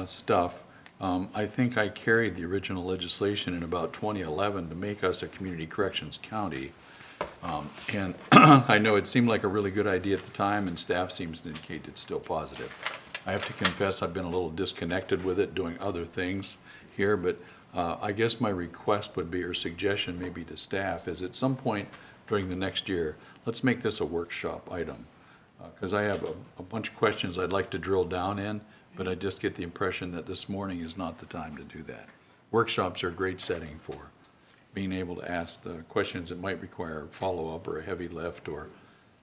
stuff. I think I carried the original legislation in about 2011 to make us a community corrections county. And I know it seemed like a really good idea at the time, and staff seems to indicate it's still positive. I have to confess I've been a little disconnected with it, doing other things here, but I guess my request would be, or suggestion maybe to staff, is at some point during the next year, let's make this a workshop item. Because I have a bunch of questions I'd like to drill down in, but I just get the impression that this morning is not the time to do that. Workshops are a great setting for being able to ask the questions that might require follow-up or a heavy lift or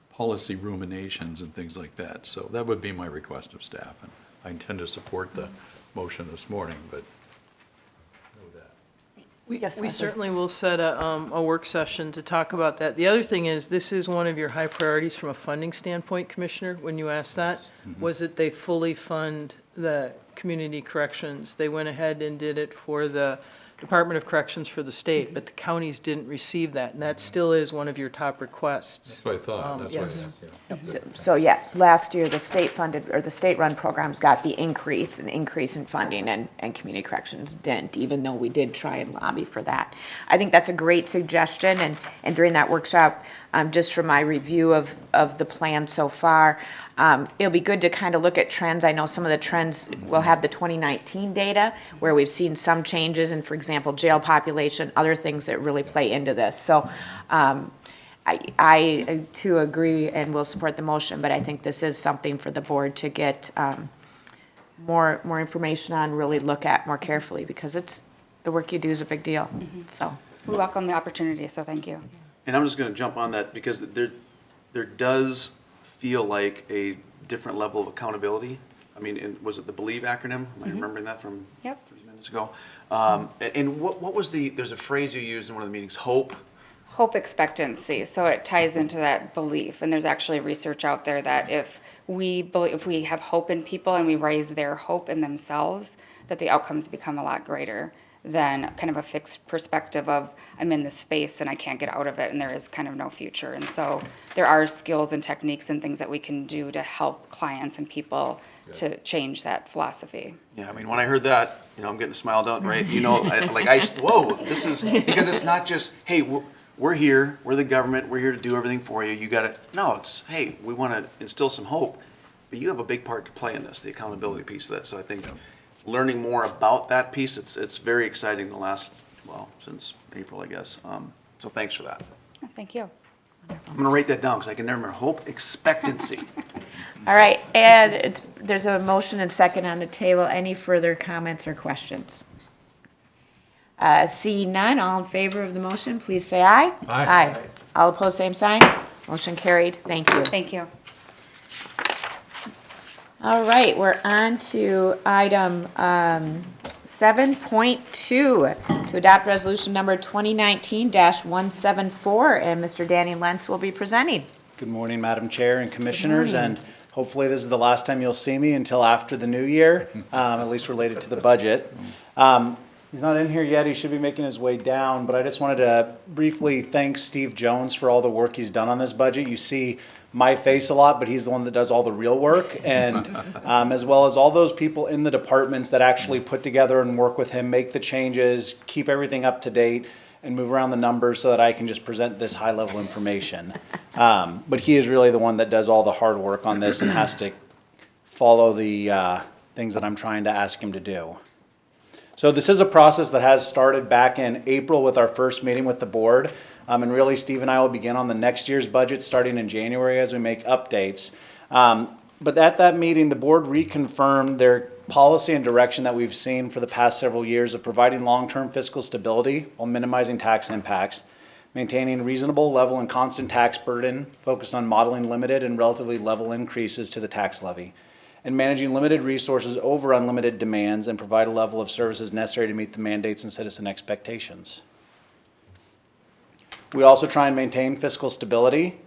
policy ruminations and things like that. So that would be my request of staff, and I intend to support the motion this morning, but know that. We Leslie. certainly will set a work session to talk about that. The other thing is, this is one of your high priorities from a funding standpoint, Commissioner, when you asked that, was that they fully fund the community corrections. They went ahead and did it for the Department of Corrections for the state, but the counties didn't receive that, and that still is one of your top requests. That's what I thought. That's yes. what I thought, yeah. So yes, last year the state-funded or the state-run programs got the increase in funding, and community corrections didn't, even though we did try and lobby for that. I think that's a great suggestion, and during that workshop, just from my review of the plan so far, it'll be good to kind of look at trends. I know some of the trends, we'll have the 2019 data where we've seen some changes in, for example, jail population, other things that really play into this. So I too agree and will support the motion, but I think this is something for the board to get more information on, really look at more carefully, because it's the work you do is a big deal. So We welcome the opportunity, so thank you. And I'm just going to jump on that because there does feel like a different level of accountability. I mean, was it the BELIEVE acronym? Am I remembering that from Yep. 30 minutes ago? And what was there's a phrase you used in one of the meetings, hope? Hope expectancy, so it ties into that belief, and there's actually research out there that if we have hope in people and we raise their hope in themselves, that the outcomes become a lot greater than kind of a fixed perspective of I'm in this space and I can't get out of it and there is kind of no future. And so there are skills and techniques and things that we can do to help clients and people to change that philosophy. Yeah, I mean, when I heard that, I'm getting smiled out, right? Whoa, this is, because it's not just, hey, we're here, we're the government, we're here to do everything for you, you gotta, no, it's, hey, we wanna instill some hope, but you have a big part to play in this, the accountability piece of that, so I think learning more about that piece, it's very exciting since April, I guess, so thanks for that. Thank you. I'm gonna write that down, because I can never remember, hope, expectancy. All right, and there's a motion and second on the table. Any further comments or questions? Seeing none, all in favor of the motion, please say aye. Aye. All opposed, same sign. Motion carried. Thank you. Thank you. All right, we're on to item 7.2, to adopt resolution number 2019-174, and Mr. Danny Lentz will be presenting. Good morning, Madam Chair and Commissioners, and hopefully this is the last time you'll see me until after the new year, at least related to the budget. He's not in here yet, he should be making his way down, but I just wanted to briefly thank Steve Jones for all the work he's done on this budget. You see my face a lot, but he's the one that does all the real work, and as well as all those people in the departments that actually put together and work with him, make the changes, keep everything up to date, and move around the numbers so that I can just present this high-level information. But he is really the one that does all the hard work on this and has to follow the things that I'm trying to ask him to do. So this is a process that has started back in April with our first meeting with the board. And really, Steve and I will begin on the next year's budget starting in January as we make updates. But at that meeting, the board reconfirmed their policy and direction that we've seen for the past several years of providing long-term fiscal stability while minimizing tax impacts, maintaining reasonable level and constant tax burden, focused on modeling limited and relatively level increases to the tax levy, and managing limited resources over unlimited demands and provide a level of services necessary to meet the mandates and citizen expectations. We also try and maintain fiscal stability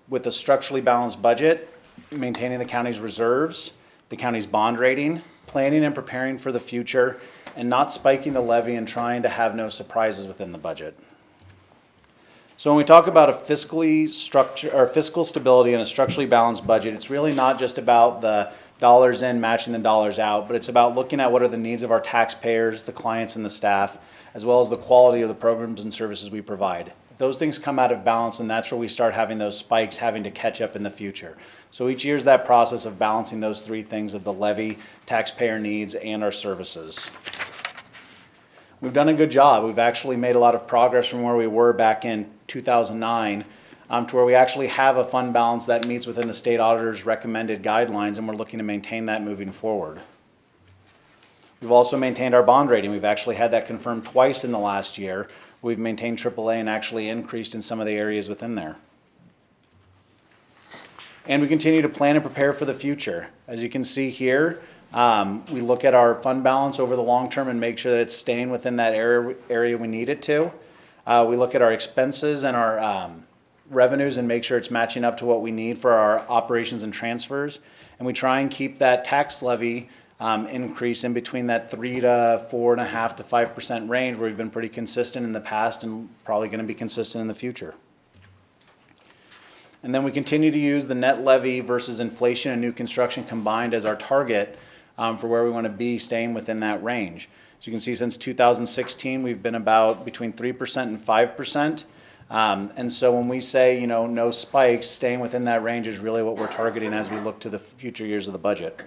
with a structurally balanced budget, maintaining the county's reserves, the county's bond rating, planning and preparing for the future, and not spiking the levy and trying to have no surprises within the budget. So when we talk about a fiscal stability and a structurally balanced budget, it's really not just about the dollars in matching the dollars out, but it's about looking at what are the needs of our taxpayers, the clients, and the staff, as well as the quality of the programs and services we provide. If those things come out of balance, and that's where we start having those spikes having to catch up in the future. So each year is that process of balancing those three things of the levy, taxpayer needs, and our services. We've done a good job. We've actually made a lot of progress from where we were back in 2009 to where we actually have a fund balance that meets within the state auditor's recommended guidelines, and we're looking to maintain that moving forward. We've also maintained our bond rating. We've actually had that confirmed twice in the last year. We've maintained AAA and actually increased in some of the areas within there. And we continue to plan and prepare for the future. As you can see here, we look at our fund balance over the long term and make sure that it's staying within that area we need it to. We look at our expenses and our revenues and make sure it's matching up to what we need for our operations and transfers. And we try and keep that tax levy increase in between that 3 to 4.5 to 5% range, where we've been pretty consistent in the past and probably going to be consistent in the future. And then we continue to use the net levy versus inflation and new construction combined as our target for where we want to be, staying within that range. As you can see, since 2016, we've been about between 3% and 5%. And so when we say, no spikes, staying within that range is really what we're targeting as we look to the future years of the budget.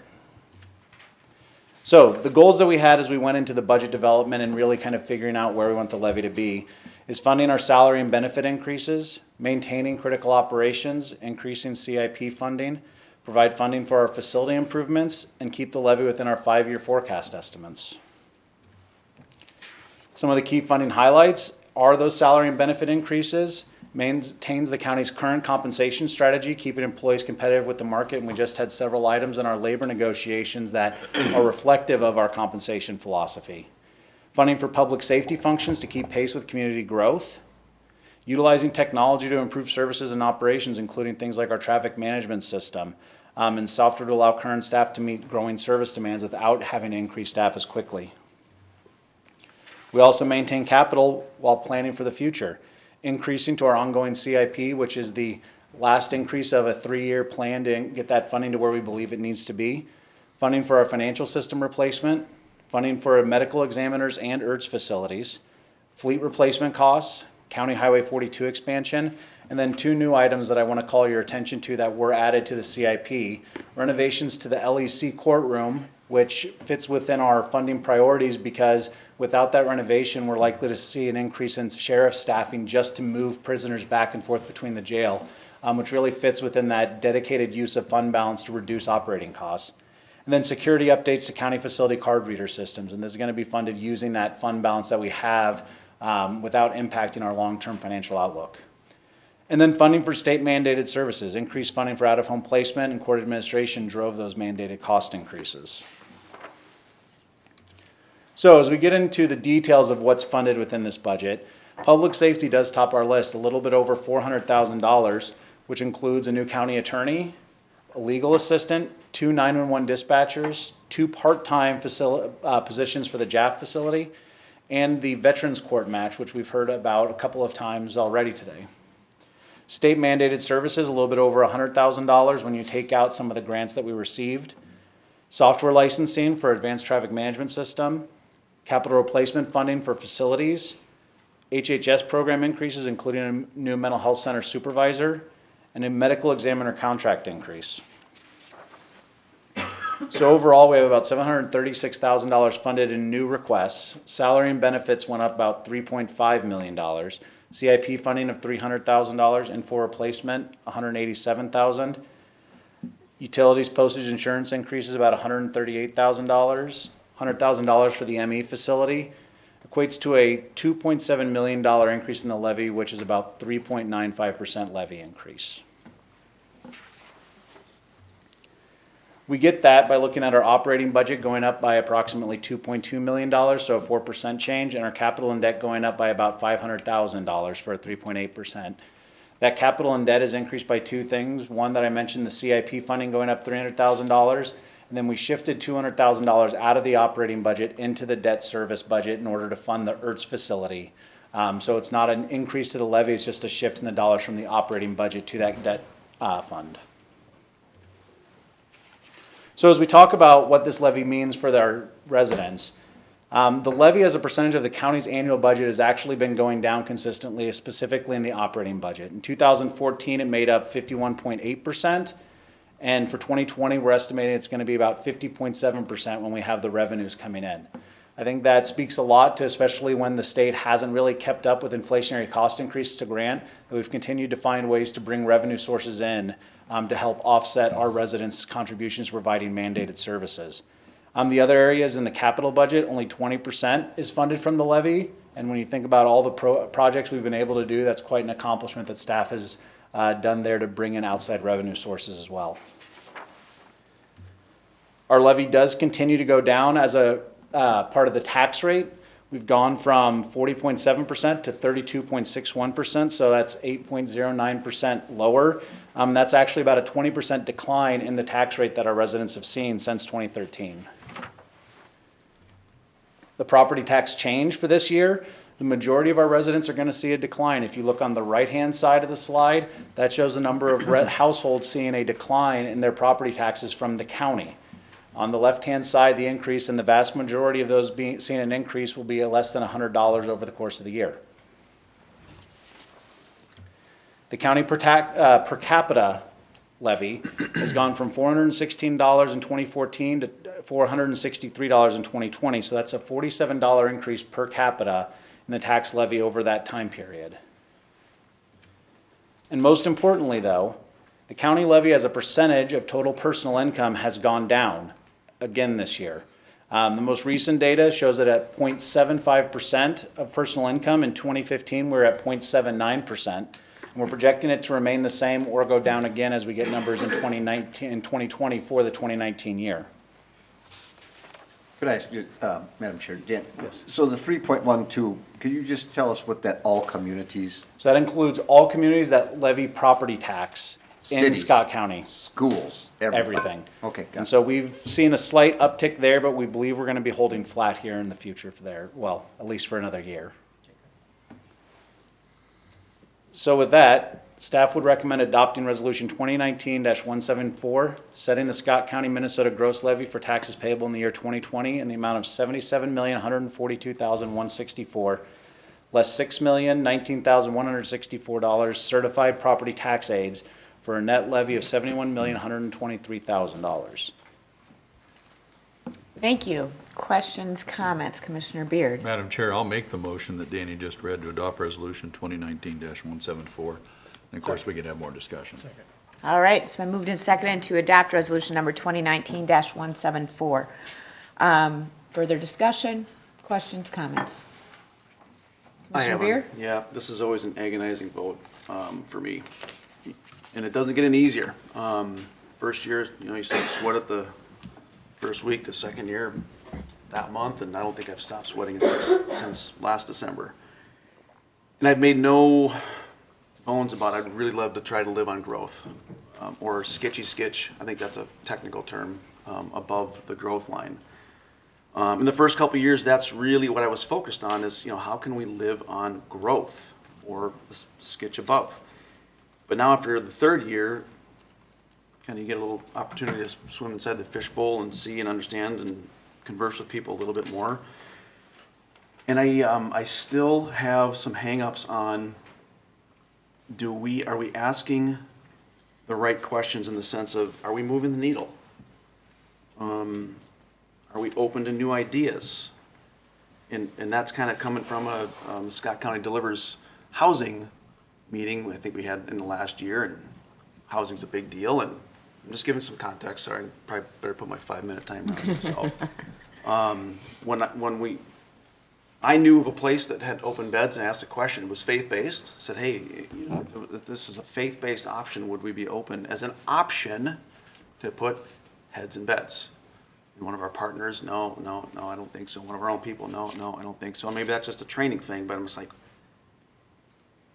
So the goals that we had as we went into the budget development and really kind of figuring out where we want the levy to be is funding our salary and benefit increases, maintaining critical operations, increasing CIP funding, provide funding for our facility improvements, and keep the levy within our 5-year forecast estimates. Some of the key funding highlights are those salary and benefit increases, maintains the county's current compensation strategy, keeping employees competitive with the market, and we just had several items in our labor negotiations that are reflective of our compensation philosophy. Funding for public safety functions to keep pace with community growth, utilizing technology to improve services and operations, including things like our traffic management system, and software to allow current staff to meet growing service demands without having to increase staff as quickly. We also maintain capital while planning for the future, increasing to our ongoing CIP, which is the last increase of a 3-year plan to get that funding to where we believe it needs to be, funding for our financial system replacement, funding for medical examiners and IRTS facilities, fleet replacement costs, County Highway 42 expansion, and then 2 new items that I want to call your attention to that were added to the CIP. Renovations to the LEC courtroom, which fits within our funding priorities because without that renovation, we're likely to see an increase in sheriff staffing just to move prisoners back and forth between the jail, which really fits within that dedicated use of fund balance to reduce operating costs. And then security updates to county facility card reader systems, and this is going to be funded using that fund balance that we have without impacting our long-term financial outlook. And then funding for state mandated services, increased funding for out-of-home placement and court administration drove those mandated cost increases. So as we get into the details of what's funded within this budget, public safety does top our list, a little bit over $400,000, which includes a new county attorney, a legal assistant, 2 911 dispatchers, 2 part-time positions for the JAF facility, and the Veterans Court match, which we've heard about a couple of times already today. State mandated services, a little bit over $100,000 when you take out some of the grants that we received. Software licensing for advanced traffic management system, capital replacement funding for facilities, HHS program increases, including a new mental health center supervisor, and a medical examiner contract increase. So overall, we have about $736,000 funded in new requests. Salary and benefits went up about $3.5 million. CIP funding of $300,000, info replacement $187,000. Utilities, postage, insurance increases about $138,000. $100,000 for the ME facility equates to a $2.7 million increase in the levy, which is about 3.95% levy increase. We get that by looking at our operating budget going up by approximately $2.2 million, so a 4% change, and our capital and debt going up by about $500,000 for a 3.8%. That capital and debt is increased by 2 things. One that I mentioned, the CIP funding going up $300,000, and then we shifted $200,000 out of the operating budget into the debt service budget in order to fund the IRTS facility. So it's not an increase to the levy, it's just a shift in the dollars from the operating budget to that debt fund. So as we talk about what this levy means for our residents, the levy as a percentage of the county's annual budget has actually been going down consistently, specifically in the operating budget. In 2014, it made up 51.8%, and for 2020, we're estimating it's going to be about 50.7% when we have the revenues coming in. I think that speaks a lot to, especially when the state hasn't really kept up with inflationary cost increases to grant, that we've continued to find ways to bring revenue sources in to help offset our residents' contributions providing mandated services. The other areas in the capital budget, only 20% is funded from the levy, and when you think about all the projects we've been able to do, that's quite an accomplishment that staff has done there to bring in outside revenue sources as well. Our levy does continue to go down as a part of the tax rate. We've gone from 40.7% to 32.61%, so that's 8.09% lower. That's actually about a 20% decline in the tax rate that our residents have seen since 2013. The property tax change for this year, the majority of our residents are going to see a decline. If you look on the right-hand side of the slide, that shows the number of households seeing a decline in their property taxes from the county. On the left-hand side, the increase, and the vast majority of those seeing an increase will be at less than $100 over the course of the year. The county per capita levy has gone from $416 in 2014 to $463 in 2020, so that's a $47 increase per capita in the tax levy over that time period. And most importantly, though, the county levy as a percentage of total personal income has gone down again this year. The most recent data shows that at 0.75% of personal income in 2015, we're at 0.79%. And we're projecting it to remain the same or go down again as we get numbers in 2019 and 2020 for the 2019 year. Could I ask you, Madam Chair, Dan? Yes. So the 3.12, could you just tell us what that all communities? So that includes all communities that levy property tax In Cities. Scott County, Schools, everything. Okay, got And it. so we've seen a slight uptick there, but we believe we're gonna be holding flat here in the future for there, well, at least for another year. So with that, staff would recommend adopting Resolution 2019-174, setting the Scott County, Minnesota gross levy for taxes payable in the year 2020 in the amount of $77,142,164, less $6,019,164 certified property tax aids for a net levy of $71,123,000. Thank you. Questions, comments? Commissioner Beard. Madam Chair, I'll make the motion that Danny just read to adopt Resolution 2019-174. And of course, we can have more discussion. All right, it's been moved and seconded to adopt resolution number 2019-174. Further discussion, questions, comments? I Commissioner have Beer? one. Yeah, this is always an agonizing vote for me. And it doesn't get any easier. First year, you said sweat it the first week, the second year, that month, and I don't think I've stopped sweating it since last December. And I've made no bones about it. I'd really love to try to live on growth, or sketchy skitch. I think that's a technical term, above the growth line. In the first couple of years, that's really what I was focused on is, how can we live on growth or sketch above? But now after the third year, kind of you get a little opportunity to swim inside the fishbowl and see and understand and converse with people a little bit more. And I still have some hang-ups on, are we asking the right questions in the sense of, are we moving the needle? Are we open to new ideas? And that's kind of coming from a Scott County Delivers housing meeting I think we had in the last year, and housing's a big deal, and I'm just giving some context. Sorry, I probably better put my 5-minute timer on myself. I knew of a place that had open beds and asked a question. It was faith-based. Said, hey, if this is a faith-based option, would we be open as an option to put heads in beds? And one of our partners, no, I don't think so. One of our own people, no, I don't think so. And maybe that's just a training thing, but I'm just like,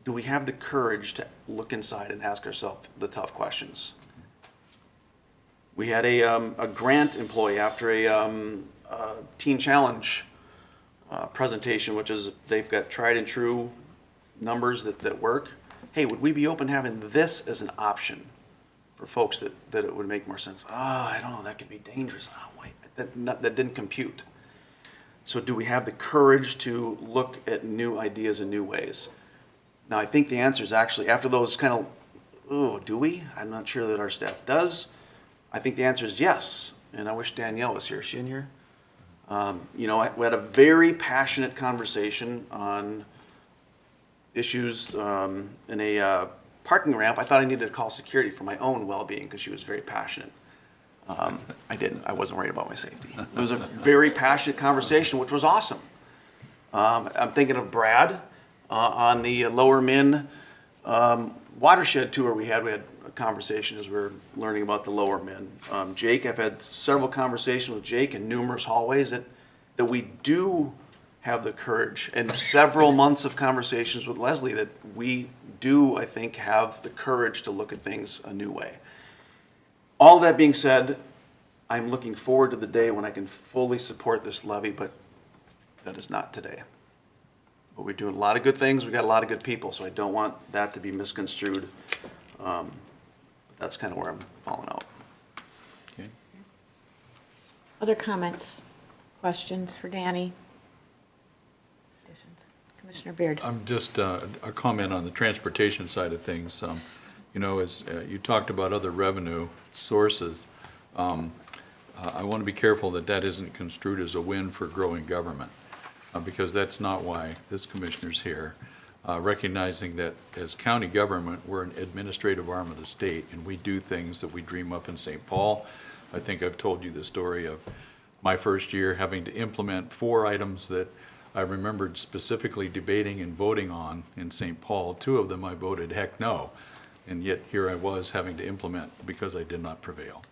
do we have the courage to look inside and ask ourselves the tough questions? We had a grant employee after a Teen Challenge presentation, which is they've got tried and true numbers that work. Hey, would we be open to having this as an option for folks that it would make more sense? I don't know, that could be dangerous. Oh, wait, that didn't compute. So do we have the courage to look at new ideas in new ways? Now, I think the answer is actually, after those kind of, do we? I'm not sure that our staff does. I think the answer is yes, and I wish Danielle was here. Is she in here? We had a very passionate conversation on issues in a parking ramp. I thought I needed to call security for my own well-being because she was very passionate. I didn't. I wasn't worried about my safety. It was a very passionate conversation, which was awesome. I'm thinking of Brad on the Lower Min watershed tour we had. We had a conversation as we were learning about the Lower Min. Jake, I've had several conversations with Jake in numerous hallways that we do have the courage, and several months of conversations with Leslie that we do, I think, have the courage to look at things a new way. All that being said, I'm looking forward to the day when I can fully support this levy, but that is not today. But we're doing a lot of good things. We've got a lot of good people, so I don't want that to be misconstrued. That's kind of where I'm falling out. Okay. Other comments, questions for Danny? Additions? Commissioner Beard. I'm just a comment on the transportation side of things. As you talked about other revenue sources, I want to be careful that isn't construed as a win for growing government, because that's not why this commissioner's here. Recognizing that as county government, we're an administrative arm of the state, and we do things that we dream up in St. Paul. I think I've told you the story of my first year having to implement 4 items that I remembered specifically debating and voting on in St. Paul. 2 of them I voted heck no, and yet here I was having to implement because I did not prevail.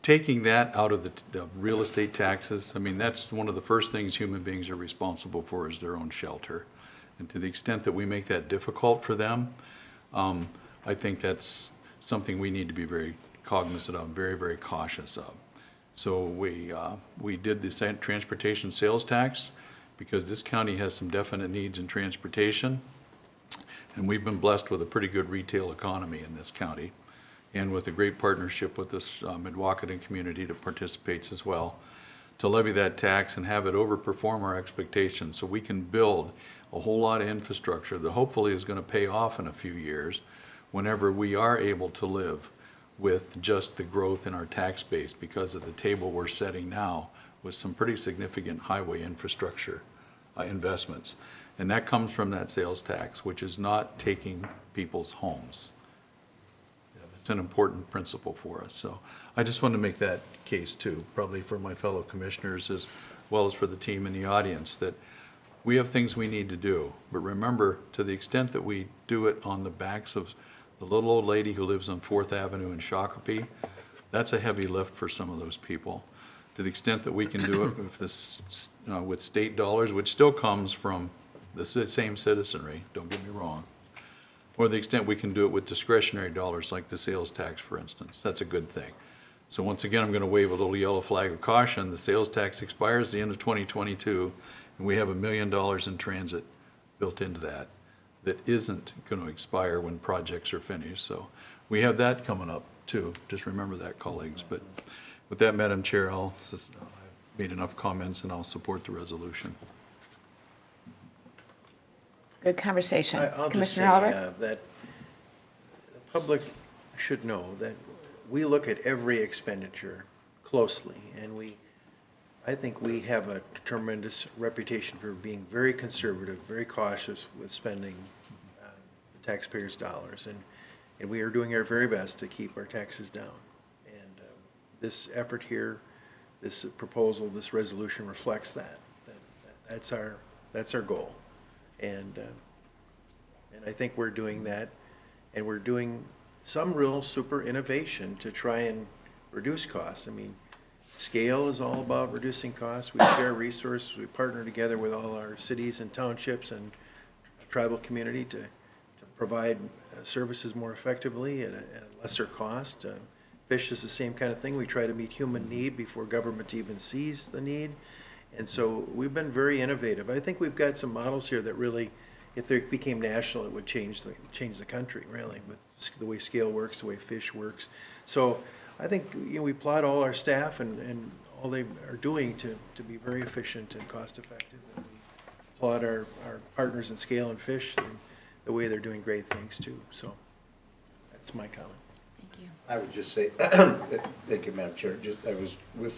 Taking that out of the real estate taxes, I mean, that's one of the first things human beings are responsible for is their own shelter. And to the extent that we make that difficult for them, I think that's something we need to be very cognizant of, very, very cautious of. So we did the transportation sales tax because this county has some definite needs in transportation. And we've been blessed with a pretty good retail economy in this county, and with a great partnership with this Midwakaton community that participates as well, to levy that tax and have it overperform our expectations so we can build a whole lot of infrastructure that hopefully is going to pay off in a few years whenever we are able to live with just the growth in our tax base because of the table we're setting now with some pretty significant highway infrastructure investments. And that comes from that sales tax, which is not taking people's homes. It's an important principle for us. So I just wanted to make that case too, probably for my fellow commissioners as well as for the team in the audience, that we have things we need to do. But remember, to the extent that we do it on the backs of the little old lady who lives on 4th Avenue in Shakopee, that's a heavy lift for some of those people. To the extent that we can do it with, this, with state dollars, which still comes from the same citizenry, don't get me wrong, or the extent we can do it with discretionary dollars like the sales tax, for instance, that's a good thing. So once again, I'm going to wave a little yellow flag of caution. The sales tax expires at the end of 2022, and we have $1 million in transit built into that isn't going to expire when projects are finished. So we have that coming up too. Just remember that, colleagues. But with that, Madam Chair, I've made enough comments and I'll support the resolution. Good conversation. I'll just say Commissioner Albrecht? that the public should know that we look at every expenditure closely, and I think we have a tremendous reputation for being very conservative, very cautious with spending the taxpayers' dollars, and we are doing our very best to keep our taxes down. And this effort here, this proposal, this resolution reflects that. That's our goal. And I think we're doing that, and we're doing some real super innovation to try and reduce costs. I mean, scale is all about reducing costs. We share resources. We partner together with all our cities and townships and tribal community to provide services more effectively at a lesser cost. Fish is the same kind of thing. We try to meet human need before government even sees the need. And so we've been very innovative. I think we've got some models here that really, if they became national, it would change the country, really, with the way scale works, the way fish works. So I think we applaud all our staff and all they are doing to be very efficient and cost effective. And we applaud our partners in scale and fish and the way they're doing great things too. So that's my comment. I would just say, thank you, Madam Chair. I was with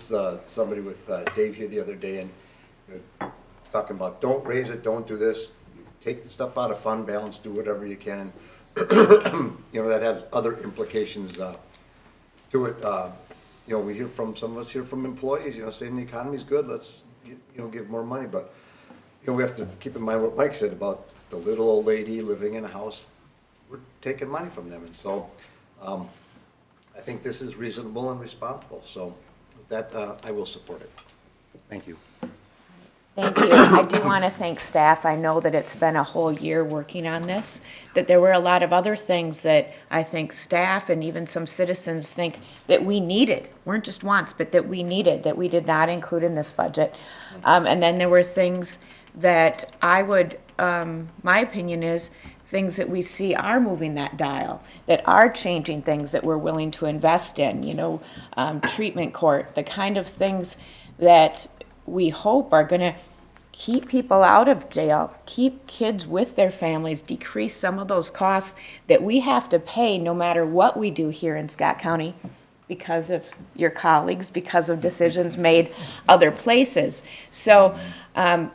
somebody with Dave here the other day, and talking about don't raise it, don't do this, take the stuff out of fund balance, do whatever you can. That has other implications to it. We hear from some of us here from employees, saying the economy's good, let's give more money, but we have to keep in mind what Mike said about the little old lady living in a house. We're taking money from them, and so. I think this is reasonable and responsible. So with that, I will support it. Thank you. Thank you. I do want to thank staff. I know that it's been a whole year working on this, that there were a lot of other things that I think staff and even some citizens think that we needed, weren't just wants, but that we needed, that we did not include in this budget. And then there were things that I would, my opinion is, things that we see are moving that dial, that are changing things that we're willing to invest in, treatment court, the kind of things that we hope are going to keep people out of jail, keep kids with their families, decrease some of those costs that we have to pay no matter what we do here in Scott County because of your colleagues, because of decisions made other places. So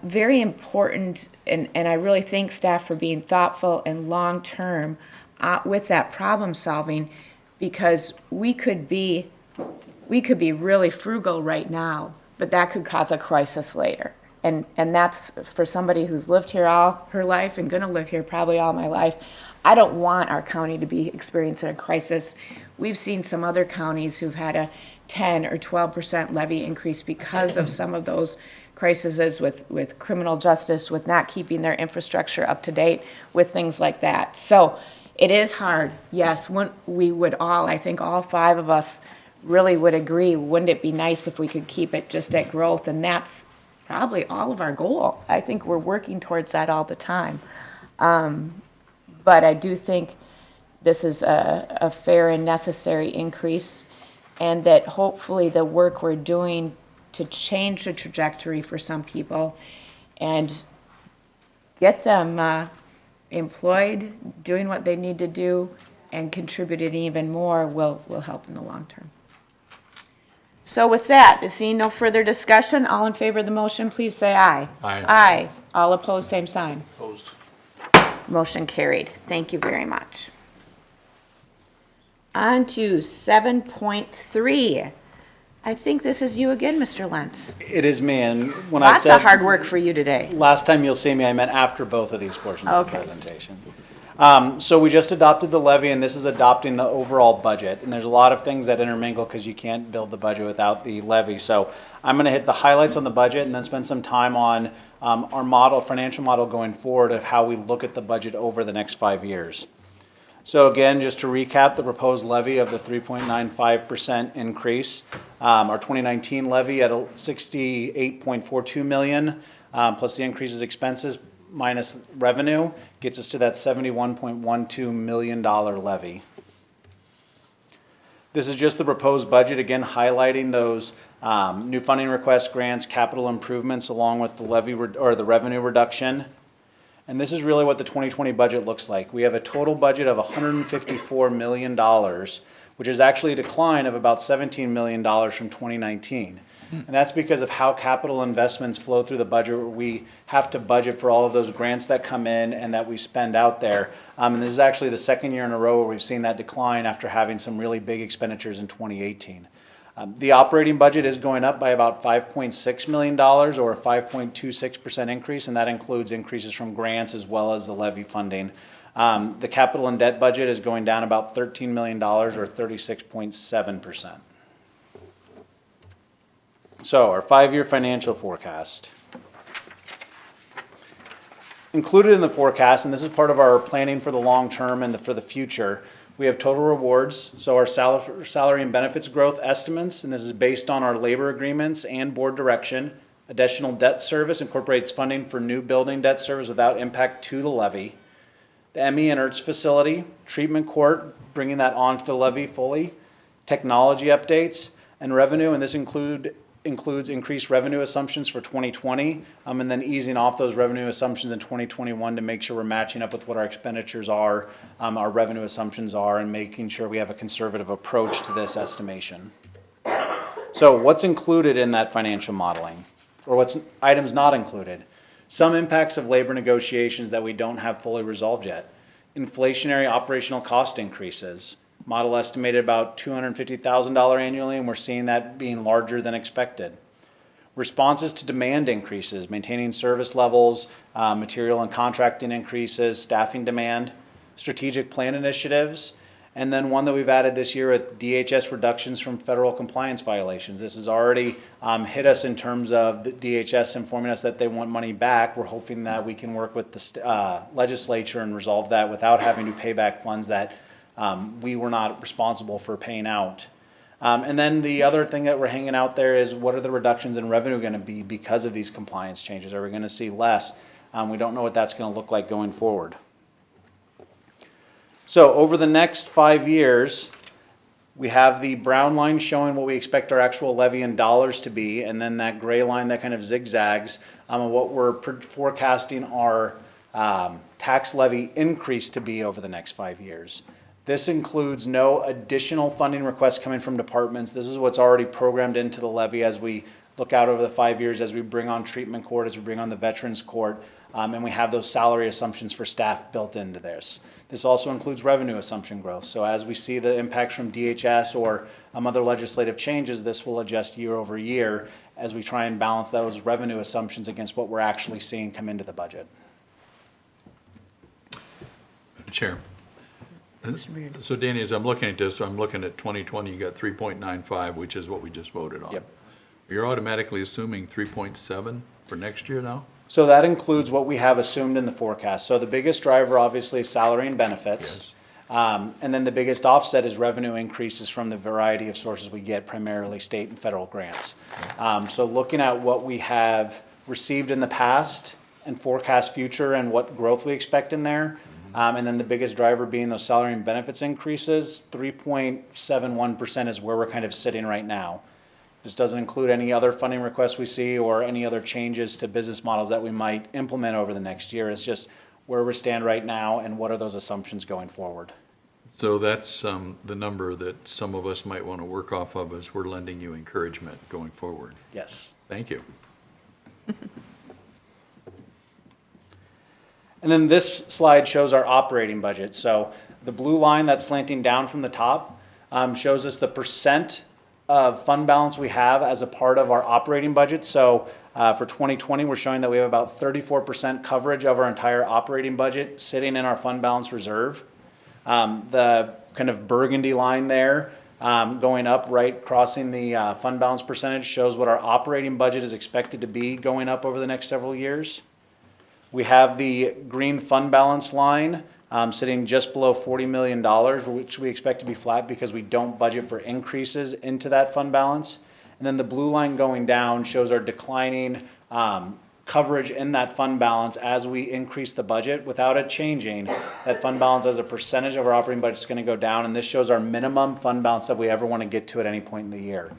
very important, and I really thank staff for being thoughtful and long-term with that problem solving, because we could be really frugal right now, but that could cause a crisis later. And that's for somebody who's lived here all her life and gonna live here probably all my life. I don't want our county to be experiencing a crisis. We've seen some other counties who've had a 10 or 12% levy increase because of some of those crises with criminal justice, with not keeping their infrastructure up to date, with things like that. So it is hard, yes. We would all, I think all 5 of us really would agree, wouldn't it be nice if we could keep it just at growth? And that's probably all of our goal. I think we're working towards that all the time. But I do think this is a fair and necessary increase, and that hopefully the work we're doing to change the trajectory for some people and get them employed, doing what they need to do, and contributing even more will help in the long term. So with that, seeing no further discussion, all in favor of the motion, please say aye. Aye. Aye. All opposed, same sign. Opposed. Motion carried. Thank you very much. On to 7.3. I think this is you again, Mr. Lentz. It is me, and when I Lots said. of hard work for you today. Last time you'll see me, I meant after both of these portions of the Okay. presentation. So we just adopted the levy, and this is adopting the overall budget. And there's a lot of things that intermingle because you can't build the budget without the levy. So I'm going to hit the highlights on the budget and then spend some time on our model, financial model going forward of how we look at the budget over the next 5 years. So again, just to recap, the proposed levy of the 3.95% increase, our 2019 levy at 68.42 million, plus the increases expenses minus revenue, gets us to that $71.12 million levy. This is just the proposed budget, again highlighting those new funding requests, grants, capital improvements, along with the levy or the revenue reduction. And this is really what the 2020 budget looks like. We have a total budget of $154 million, which is actually a decline of about $17 million from 2019. And that's because of how capital investments flow through the budget. We have to budget for all of those grants that come in and that we spend out there. And this is actually the second year in a row where we've seen that decline after having some really big expenditures in 2018. The operating budget is going up by about $5.6 million, or a 5.26% increase, and that includes increases from grants as well as the levy funding. The capital and debt budget is going down about $13 million, or 36.7%. So our 5-year financial forecast. Included in the forecast, and this is part of our planning for the long term and for the future, we have total rewards, so our salary and benefits growth estimates, and this is based on our labor agreements and board direction. Additional debt service incorporates funding for new building debt service without impact to the levy. The ME and IRTS facility, treatment court, bringing that onto the levy fully. Technology updates and revenue, and this includes increased revenue assumptions for 2020, and then easing off those revenue assumptions in 2021 to make sure we're matching up with what our expenditures are, our revenue assumptions are, and making sure we have a conservative approach to this estimation. So what's included in that financial modeling, or what's items not included? Some impacts of labor negotiations that we don't have fully resolved yet. Inflationary operational cost increases. Model estimated about $250,000 annually, and we're seeing that being larger than expected. Responses to demand increases, maintaining service levels, material and contracting increases, staffing demand, strategic plan initiatives, and then one that we've added this year with DHS reductions from federal compliance violations. This has already hit us in terms of the DHS informing us that they want money back. We're hoping that we can work with the legislature and resolve that without having to pay back funds that we were not responsible for paying out. And then the other thing that we're hanging out there is, what are the reductions in revenue going to be because of these compliance changes? Are we going to see less? We don't know what that's going to look like going forward. So over the next 5 years, we have the brown line showing what we expect our actual levy in dollars to be, and then that gray line that kind of zigzags of what we're forecasting our tax levy increase to be over the next 5 years. This includes no additional funding requests coming from departments. This is what's already programmed into the levy as we look out over the 5 years, as we bring on treatment court, as we bring on the veterans court, and we have those salary assumptions for staff built into this. This also includes revenue assumption growth. So as we see the impacts from DHS or other legislative changes, this will adjust year over year as we try and balance those revenue assumptions against what we're actually seeing come into the budget. Chair. So Danny, as I'm looking at this, I'm looking at 2020, you got 3.95, which is what we just voted on. Yep. You're automatically assuming 3.7 for next year now? So that includes what we have assumed in the forecast. So the biggest driver, obviously, is salary and benefits. And then the biggest offset is revenue increases from the variety of sources we get, primarily state and federal grants. So looking at what we have received in the past and forecast future and what growth we expect in there, and then the biggest driver being those salary and benefits increases, 3.71% is where we're kind of sitting right now. This doesn't include any other funding requests we see or any other changes to business models that we might implement over the next year. It's just where we stand right now and what are those assumptions going forward. So that's the number that some of us might want to work off of as we're lending you encouragement going forward. Yes. Thank you. And then this slide shows our operating budget. So the blue line that's slanting down from the top shows us the percent of fund balance we have as a part of our operating budget. So for 2020, we're showing that we have about 34% coverage of our entire operating budget sitting in our fund balance reserve. The kind of burgundy line there going up, right, crossing the fund balance percentage shows what our operating budget is expected to be going up over the next several years. We have the green fund balance line sitting just below $40 million, which we expect to be flat because we don't budget for increases into that fund balance. And then the blue line going down shows our declining coverage in that fund balance as we increase the budget. Without it changing, that fund balance as a percentage of our operating budget is going to go down, and this shows our minimum fund balance that we ever want to get to at any point in the year.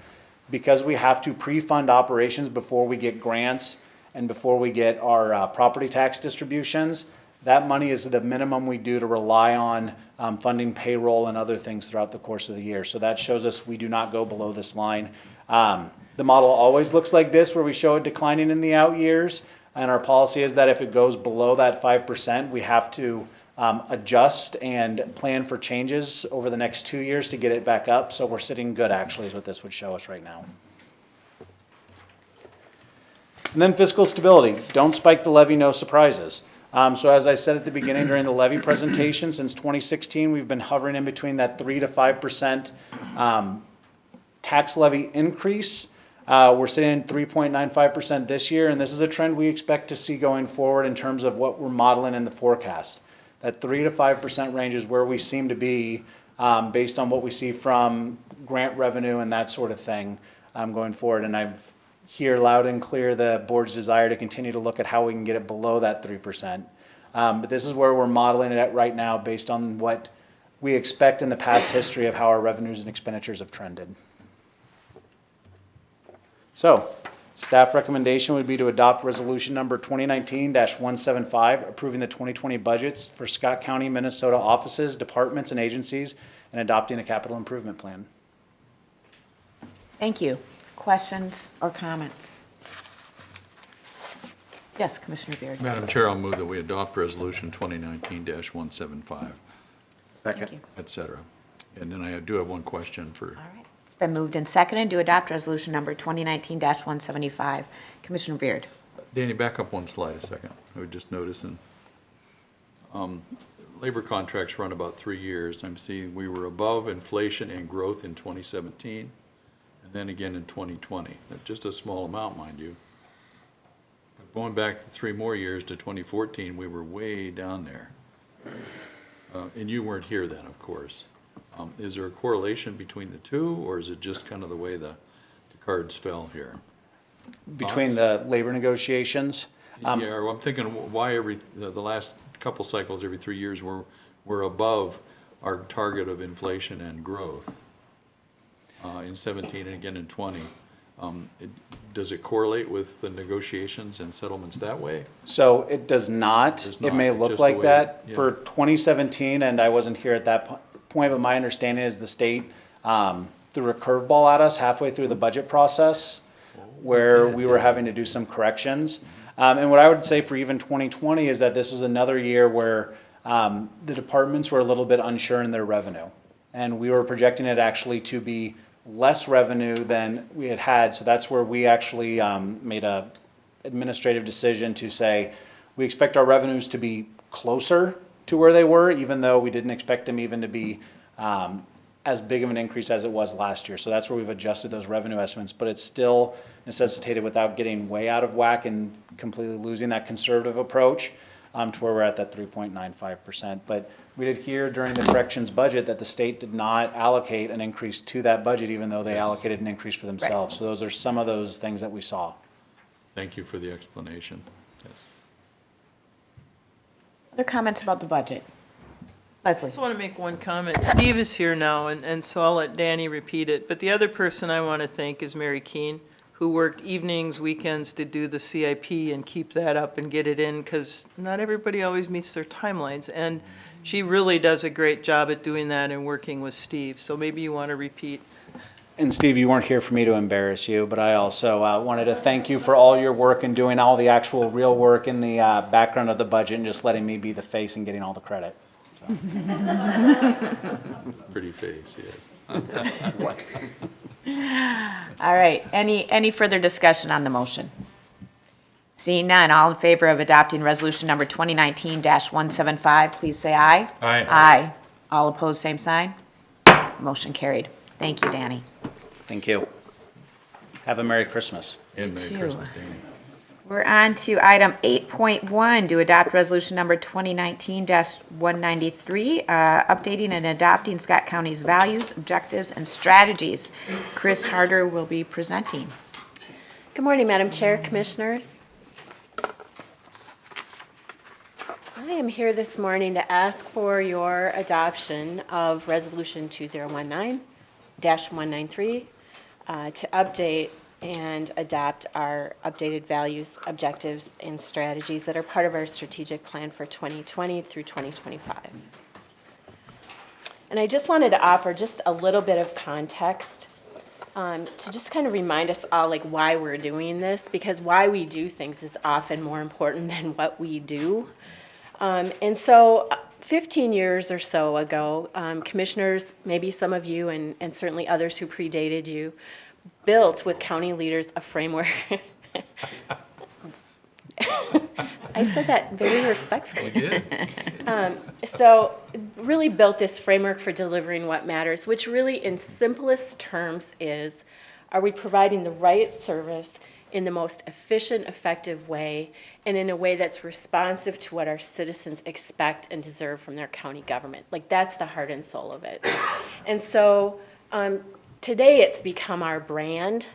Because we have to pre-fund operations before we get grants and before we get our property tax distributions, that money is the minimum we do to rely on funding payroll and other things throughout the course of the year. So that shows us we do not go below this line. The model always looks like this, where we show it declining in the out years, and our policy is that if it goes below that 5%, we have to adjust and plan for changes over the next 2 years to get it back up. So we're sitting good, actually, is what this would show us right now. And then fiscal stability. Don't spike the levy, no surprises. So as I said at the beginning during the levy presentation, since 2016, we've been hovering in between that 3 to 5% tax levy increase. We're sitting at 3.95% this year, and this is a trend we expect to see going forward in terms of what we're modeling in the forecast. That 3 to 5% range is where we seem to be based on what we see from grant revenue and that sort of thing going forward. And I've hear loud and clear the board's desire to continue to look at how we can get it below that 3%. But this is where we're modeling it at right now based on what we expect in the past history of how our revenues and expenditures have trended. So, staff recommendation would be to adopt resolution number 2019-175, approving the 2020 budgets for Scott County, Minnesota offices, departments, and agencies, and adopting a capital improvement plan. Thank you. Questions or comments? Yes, Commissioner Beard. Madam Chair, I'll move that we adopt resolution 2019-175, Thank you. et cetera. And then I do have one question for, All right. It's been moved and seconded to adopt resolution number 2019-175. Commissioner Beard. Danny, back up one slide a second. I was just noticing. Labor contracts run about 3 years. I'm seeing we were above inflation and growth in 2017. And then again in 2020, just a small amount, mind you. But going back 3 more years to 2014, we were way down there. And you weren't here then, of course. Is there a correlation between the two, or is it just kind of the way the cards fell here? Between the labor negotiations? Yeah, well, I'm thinking why the last couple cycles, every 3 years, we're above our target of inflation and growth. In 17 and again in 20. Does it correlate with the negotiations and settlements that way? So it does not. It may look just like the way- that. yeah. For 2017, and I wasn't here at that point, but my understanding is the state threw a curveball at us halfway through the budget process where we were having to do some corrections. And what I would say for even 2020 is that this was another year where the departments were a little bit unsure in their revenue. And we were projecting it actually to be less revenue than we had had. So that's where we actually made a administrative decision to say, we expect our revenues to be closer to where they were, even though we didn't expect them even to be as big of an increase as it was last year. So that's where we've adjusted those revenue estimates, but it's still necessitated without getting way out of whack and completely losing that conservative approach to where we're at that 3.95%. But we did hear during the corrections budget that the state did not allocate an increase to that budget, even though they allocated an increase for themselves. So those are some of those things that we saw. Thank you for the explanation. Yes. Other comments about the budget? I Leslie? just want to make one comment. Steve is here now, and so I'll let Danny repeat it. But the other person I want to thank is Mary Keene, who worked evenings, weekends to do the CIP and keep that up and get it in, because not everybody always meets their timelines. And she really does a great job at doing that and working with Steve. So maybe you want to repeat. And Steve, you weren't here for me to embarrass you, but I also wanted to thank you for all your work and doing all the actual real work in the background of the budget and just letting me be the face and getting all the credit. Pretty face, yes. All right, any further discussion on the motion? Seeing none, all in favor of adopting resolution number 2019-175, please say aye. Aye. Aye. All opposed, same sign. Motion carried. Thank you, Danny. Thank you. Have a Merry Christmas. And Merry too. Christmas, Danny. We're on to item 8.1, to adopt resolution number 2019-193, updating and adopting Scott County's values, objectives, and strategies. Chris Harder will be presenting. Good morning, Madam Chair, Commissioners. I am here this morning to ask for your adoption of Resolution 2019-193 to update and adopt our updated values, objectives, and strategies that are part of our strategic plan for 2020 through 2025. And I just wanted to offer just a little bit of context to just kind of remind us all like why we're doing this, because why we do things is often more important than what we do. And so 15 years or so ago, commissioners, maybe some of you and certainly others who predated you, built with county leaders a framework. I said that very respectfully. You did. So really built this framework for delivering what matters, which really in simplest terms is, are we providing the right service in the most efficient, effective way, and in a way that's responsive to what our citizens expect and deserve from their county government? Like, that's the heart and soul of it. And so today it's become our brand,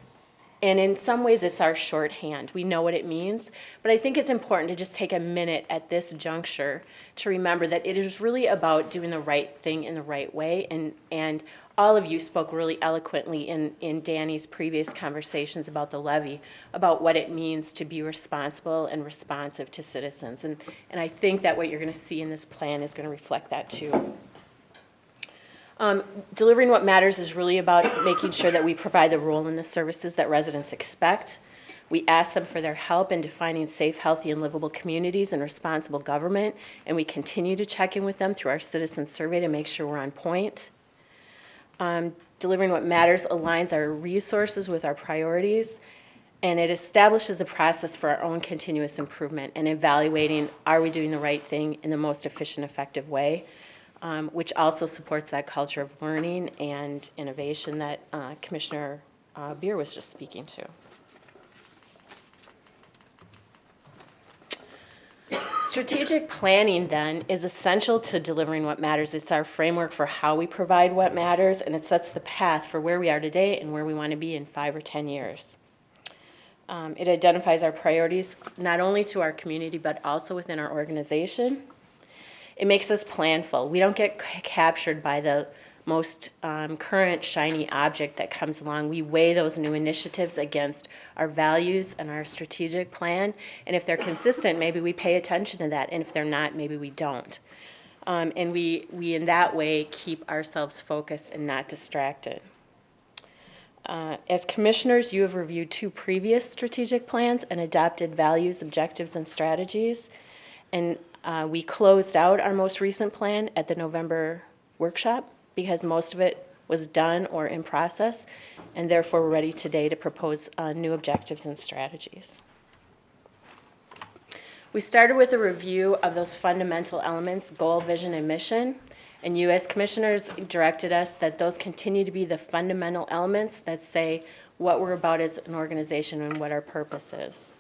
and in some ways it's our shorthand. We know what it means, but I think it's important to just take a minute at this juncture to remember that it is really about doing the right thing in the right way, and all of you spoke really eloquently in Danny's previous conversations about the levy, about what it means to be responsible and responsive to citizens. And I think that what you're going to see in this plan is going to reflect that too. Delivering what matters is really about making sure that we provide the role and the services that residents expect. We ask them for their help in defining safe, healthy, and livable communities and responsible government, and we continue to check in with them through our citizen survey to make sure we're on point. Delivering what matters aligns our resources with our priorities, and it establishes a process for our own continuous improvement and evaluating, are we doing the right thing in the most efficient, effective way, which also supports that culture of learning and innovation that Commissioner Beer was just speaking to. Strategic planning, then, is essential to delivering what matters. It's our framework for how we provide what matters, and it sets the path for where we are today and where we want to be in 5 or 10 years. It identifies our priorities not only to our community, but also within our organization. It makes us planful. We don't get captured by the most current shiny object that comes along. We weigh those new initiatives against our values and our strategic plan, and if they're consistent, maybe we pay attention to that, and if they're not, maybe we don't. And we in that way keep ourselves focused and not distracted. As commissioners, you have reviewed 2 previous strategic plans and adopted values, objectives, and strategies, and we closed out our most recent plan at the November workshop, because most of it was done or in process, and therefore we're ready today to propose new objectives and strategies. We started with a review of those fundamental elements, goal, vision, and mission, And you as commissioners directed us that those continue to be the fundamental elements that say what we're about as an organization and what our purpose is.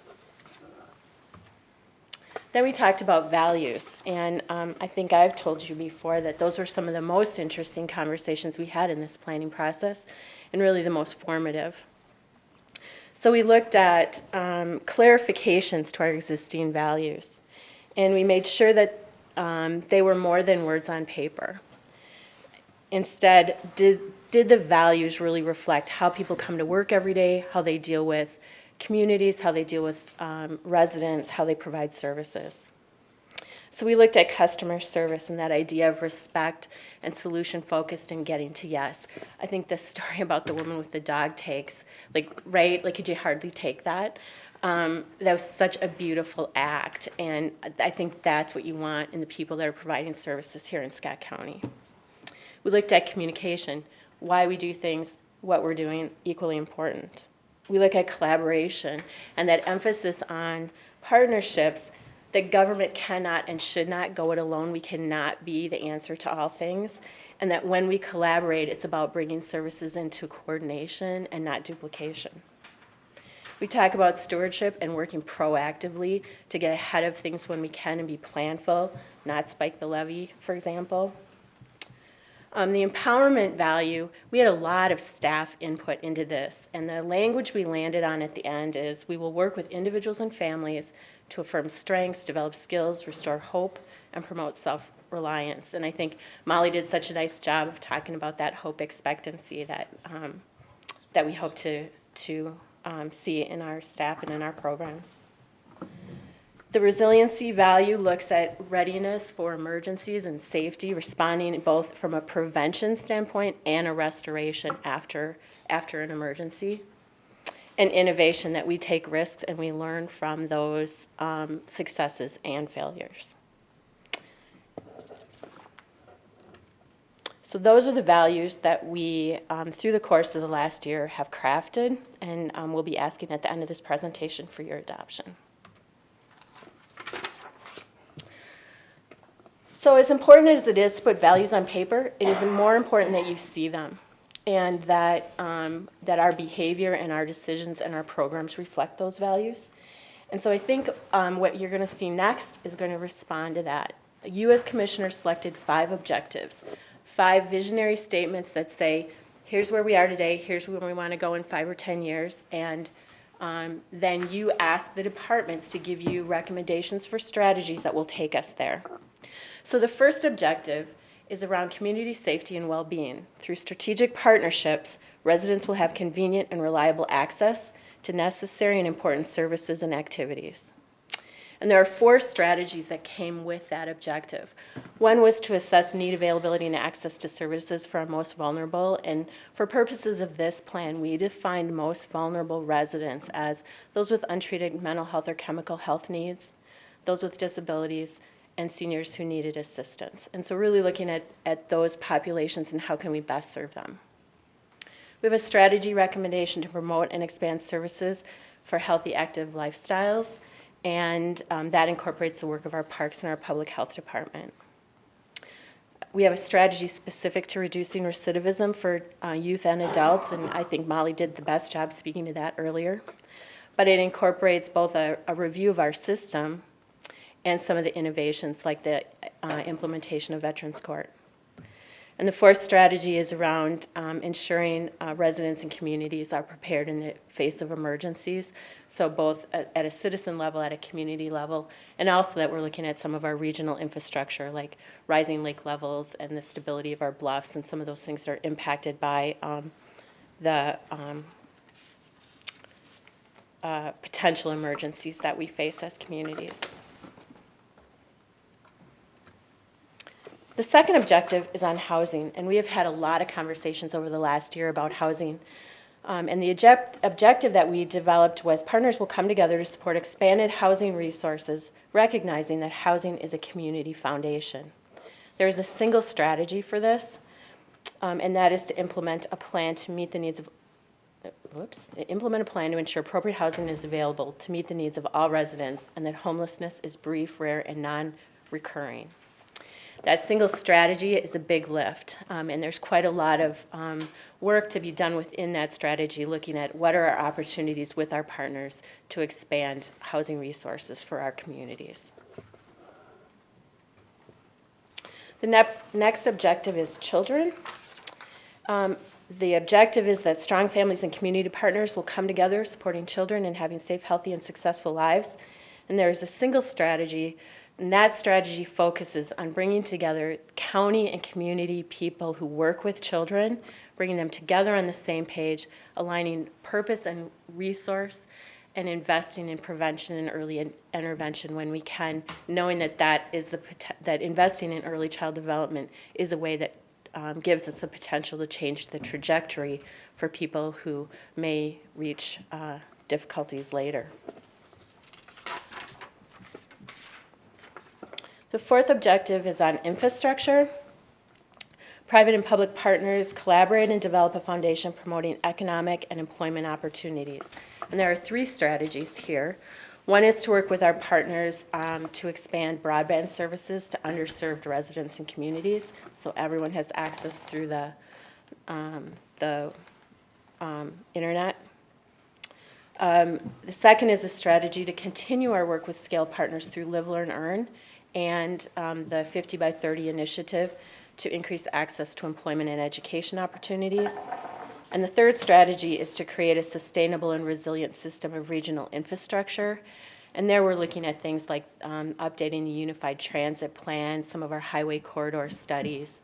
Then we talked about values, and I think I've told you before that those were some of the most interesting conversations we had in this planning process, and really the most formative. So we looked at clarifications to our existing values, and we made sure that they were more than words on paper. Instead, did the values really reflect how people come to work every day, how they deal with communities, how they deal with residents, how they provide services? So we looked at customer service and that idea of respect and solution-focused and getting to yes. I think the story about the woman with the dog takes, right? Could you hardly take that? That was such a beautiful act, and I think that's what you want in the people that are providing services here in Scott County. We looked at communication, why we do things, what we're doing, equally important. We look at collaboration and that emphasis on partnerships. That government cannot and should not go it alone. We cannot be the answer to all things. And that when we collaborate, it's about bringing services into coordination and not duplication. We talk about stewardship and working proactively to get ahead of things when we can and be planful, not spike the levy, for example. The empowerment value, we had a lot of staff input into this, and the language we landed on at the end is we will work with individuals and families to affirm strengths, develop skills, restore hope, and promote self-reliance. And I think Molly did such a nice job of talking about that hope expectancy that we hope to see in our staff and in our programs. The resiliency value looks at readiness for emergencies and safety, responding both from a prevention standpoint and a restoration after an emergency. And innovation, that we take risks and we learn from those successes and failures. So those are the values that we, through the course of the last year, have crafted, and we'll be asking at the end of this presentation for your adoption. So as important as it is to put values on paper, it is more important that you see them, and that our behavior and our decisions and our programs reflect those values. And so I think what you're going to see next is going to respond to that. You as commissioners selected 5 objectives, 5 visionary statements that say, here's where we are today, here's where we want to go in 5 or 10 years, and then you ask the departments to give you recommendations for strategies that will take us there. So the first objective is around community safety and well-being. Through strategic partnerships, residents will have convenient and reliable access to necessary and important services and activities. And there are 4 strategies that came with that objective. One was to assess need, availability, and access to services for our most vulnerable. And for purposes of this plan, we defined most vulnerable residents as those with untreated mental health or chemical health needs, those with disabilities, and seniors who needed assistance. And so really looking at those populations and how can we best serve them. We have a strategy recommendation to promote and expand services for healthy, active lifestyles, and that incorporates the work of our parks and our public health department. We have a strategy specific to reducing recidivism for youth and adults, and I think Molly did the best job speaking to that earlier. But it incorporates both a review of our system and some of the innovations like the implementation of Veterans Court. And the 4th strategy is around ensuring residents and communities are prepared in the face of emergencies. So both at a citizen level, at a community level, and also that we're looking at some of our regional infrastructure like rising lake levels and the stability of our bluffs and some of those things that are impacted by the potential emergencies that we face as communities. The second objective is on housing, and we have had a lot of conversations over the last year about housing. And the objective that we developed was partners will come together to support expanded housing resources, recognizing that housing is a community foundation. There is a single strategy for this, and that is to implement a plan to meet the needs of implement a plan to ensure appropriate housing is available to meet the needs of all residents, and that homelessness is brief, rare, and non-recurring. That single strategy is a big lift, and there's quite a lot of work to be done within that strategy, looking at what are our opportunities with our partners to expand housing resources for our communities. The next objective is children. The objective is that strong families and community partners will come together supporting children and having safe, healthy, and successful lives. And there is a single strategy, and that strategy focuses on bringing together county and community people who work with children, bringing them together on the same page, aligning purpose and resource, and investing in prevention and early intervention when we can, knowing that that investing in early child development is a way that gives us the potential to change the trajectory for people who may reach difficulties later. The fourth objective is on infrastructure. Private and public partners collaborate and develop a foundation promoting economic and employment opportunities. And there are 3 strategies here. One is to work with our partners to expand broadband services to underserved residents and communities, so everyone has access through the internet. The second is a strategy to continue our work with scale partners through Live, Learn, Earn, and the 50 by 30 initiative to increase access to employment and education opportunities. And the third strategy is to create a sustainable and resilient system of regional infrastructure. And there we're looking at things like updating the Unified Transit Plan, some of our highway corridor studies,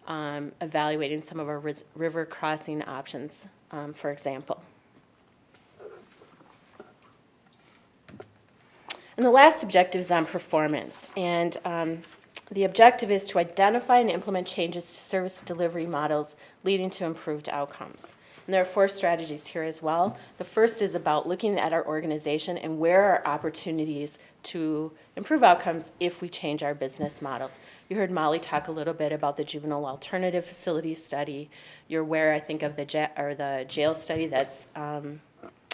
evaluating some of our river crossing options, for example. And the last objective is on performance. And the objective is to identify and implement changes to service delivery models leading to improved outcomes. And there are 4 strategies here as well. The first is about looking at our organization and where are opportunities to improve outcomes if we change our business models. You heard Molly talk a little bit about the Juvenile Alternative Facility study. You're aware, I think, of the jail study that's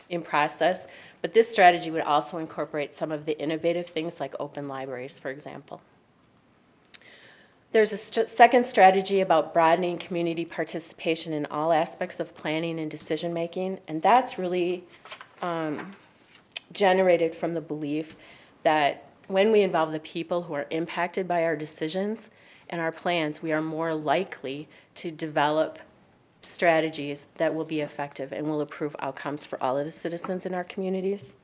in process. But this strategy would also incorporate some of the innovative things like open libraries, for example. There's a second strategy about broadening community participation in all aspects of planning and decision making, and that's really generated from the belief that when we involve the people who are impacted by our decisions and our plans, we are more likely to develop strategies that will be effective and will improve outcomes for all of the citizens in our communities.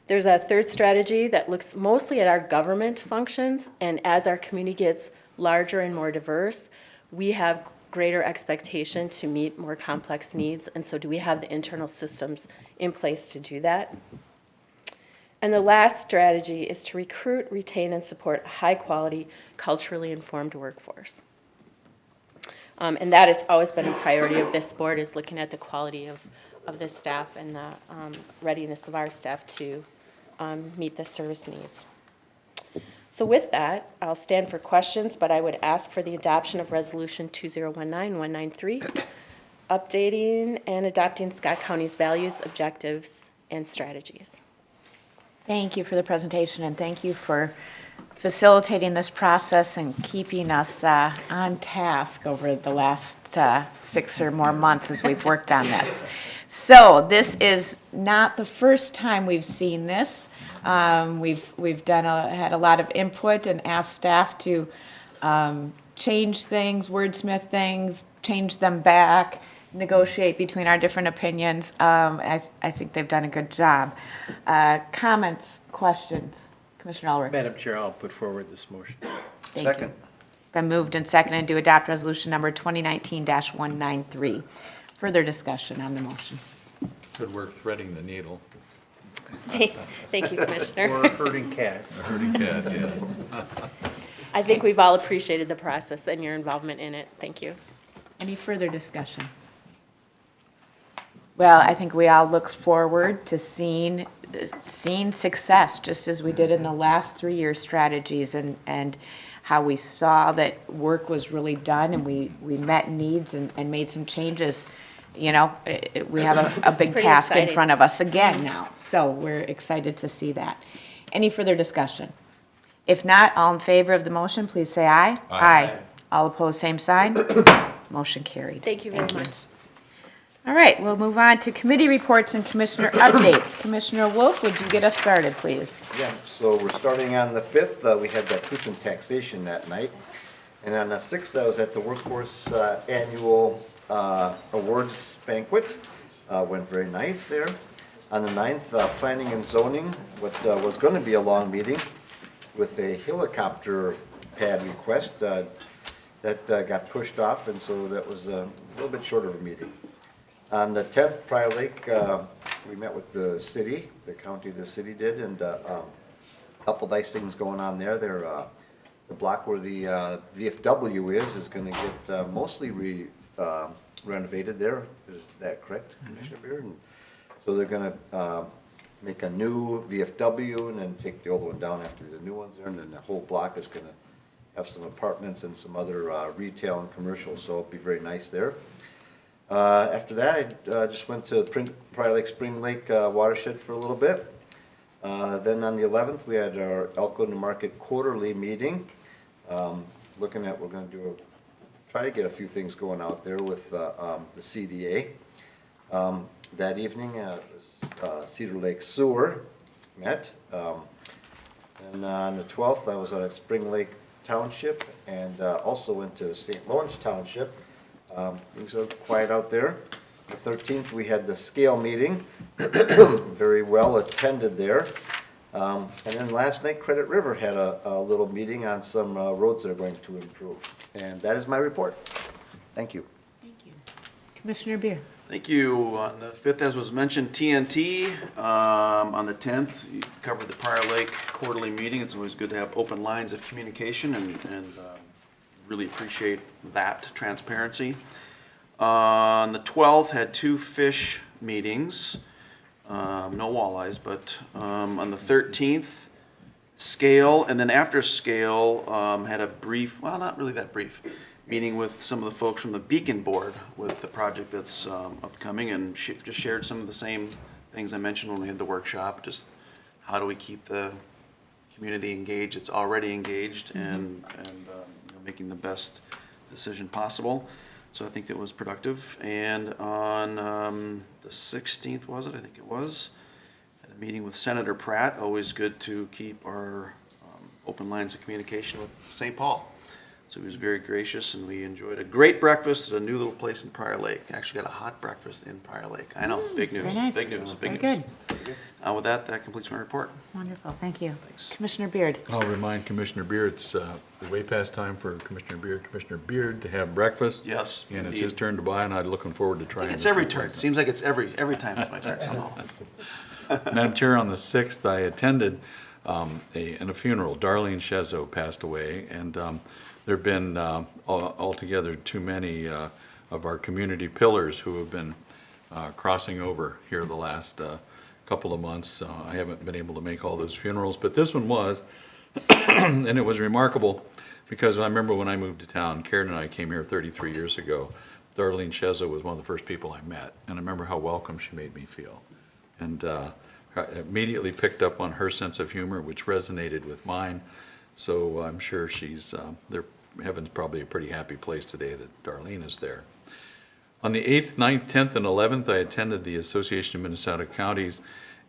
There's a third strategy that looks mostly at our government functions, and as our community gets larger and more diverse, we have greater expectation to meet more complex needs, and so do we have the internal systems in place to do that? And the last strategy is to recruit, retain, and support a high-quality, culturally informed workforce. And that has always been a priority of this board, is looking at the quality of the staff and the readiness of our staff to meet the service needs. So with that, I'll stand for questions, but I would ask for the adoption of Resolution 2019-193, updating and adopting Scott County's values, objectives, and strategies. Thank you for the presentation, and thank you for facilitating this process and keeping us on task over the last 6 or more months as we've worked on this. So this is not the first time we've seen this. We've had a lot of input and asked staff to change things, wordsmith things, change them back, negotiate between our different opinions. I think they've done a good job. Comments, questions? Commissioner Ulrich. Madam Chair, I'll put forward this motion. Second. Been moved and seconded to adopt resolution number 2019-193. Further discussion on the motion. Good work threading the needle. Thank you, Commissioner. Or herding cats. Herding cats, yeah. I think we've all appreciated the process and your involvement in it. Thank you. Any further discussion? Well, I think we all look forward to seeing success, just as we did in the last 3-year strategies, and how we saw that work was really done and we met needs and made some changes. You know, we have a big task in front of us again now, so we're excited to see that. Any further discussion? If not, all in favor of the motion, please say aye. Aye. All opposed, same sign. Motion carried. Thank you very much. All right, we'll move on to committee reports and commissioner updates. Commissioner Wolf, would you get us started, please? Yeah, so we're starting on the 5th. We had that truth and taxation that night. And on the 6th, I was at the Workforce Annual Awards Banquet. Went very nice there. On the 9th, Planning and Zoning, what was going to be a long meeting with a helicopter pad request that got pushed off, and so that was a little bit shorter of a meeting. On the 10th, Prior Lake, we met with the city, the county, the city did, and a couple nice things going on there. The block where the VFW is going to get mostly renovated there. Is that correct, Commissioner Beard? And so they're going to make a new VFW and then take the old one down after the new one's there, and then the whole block is going to have some apartments and some other retail and commercial, so it'll be very nice there. After that, I just went to Prior Lake Spring Lake watershed for a little bit. Then on the 11th, we had our Elko New Market quarterly meeting. Looking at, we're going to try to get a few things going out there with the CDA. That evening, Cedar Lake Sewer met. And on the 12th, I was at Spring Lake Township and also went to St. Lawrence Township. Things are quiet out there. The 13th, we had the scale meeting, very well attended there. And then last night, Credit River had a little meeting on some roads that are going to improve. And that is my report. Thank you. Thank you. Commissioner Beer. Thank you. On the 5th, as was mentioned, TNT. On the 10th, you covered the Prior Lake quarterly meeting. It's always good to have open lines of communication and really appreciate that transparency. On the 12th, had 2 fish meetings. No walleyes, but on the 13th, scale, and then after scale, had a brief, well, not really that brief, meeting with some of the folks from the Beacon Board with the project that's upcoming, and just shared some of the same things I mentioned when we had the workshop, just how do we keep the community engaged, it's already engaged, and making the best decision possible. So I think it was productive. And on the 16th, was it? I think it was. Had a meeting with Senator Pratt. Always good to keep our open lines of communication with St. Paul. So he was very gracious, and we enjoyed a great breakfast at a new little place in Prior Lake. Actually got a hot breakfast in Prior Lake. I know, big news, very nice. big news, big Very news. good. With that completes my report. Wonderful, thank you. Thanks. Commissioner Beard. I'll remind Commissioner Beard, it's way past time for Commissioner Beard to have breakfast. Yes, And it's indeed. his turn to buy, and I'm looking forward to I trying think it's this every new turn. place. Seems like it's every time it's my turn somehow. Madam Chair, on the 6th, I attended a funeral. Darlene Shezzo passed away, and there have been altogether too many of our community pillars who have been crossing over here the last couple of months. I haven't been able to make all those funerals, but this one was, and it was remarkable because I remember when I moved to town, Karen and I came here 33 years ago. Darlene Shezzo was one of the first people I met, and I remember how welcome she made me feel. And immediately picked up on her sense of humor, which resonated with mine. So I'm sure heaven's probably a pretty happy place today that Darlene is there. On the 8th, 9th, 10th, and 11th, I attended the Association of Minnesota Counties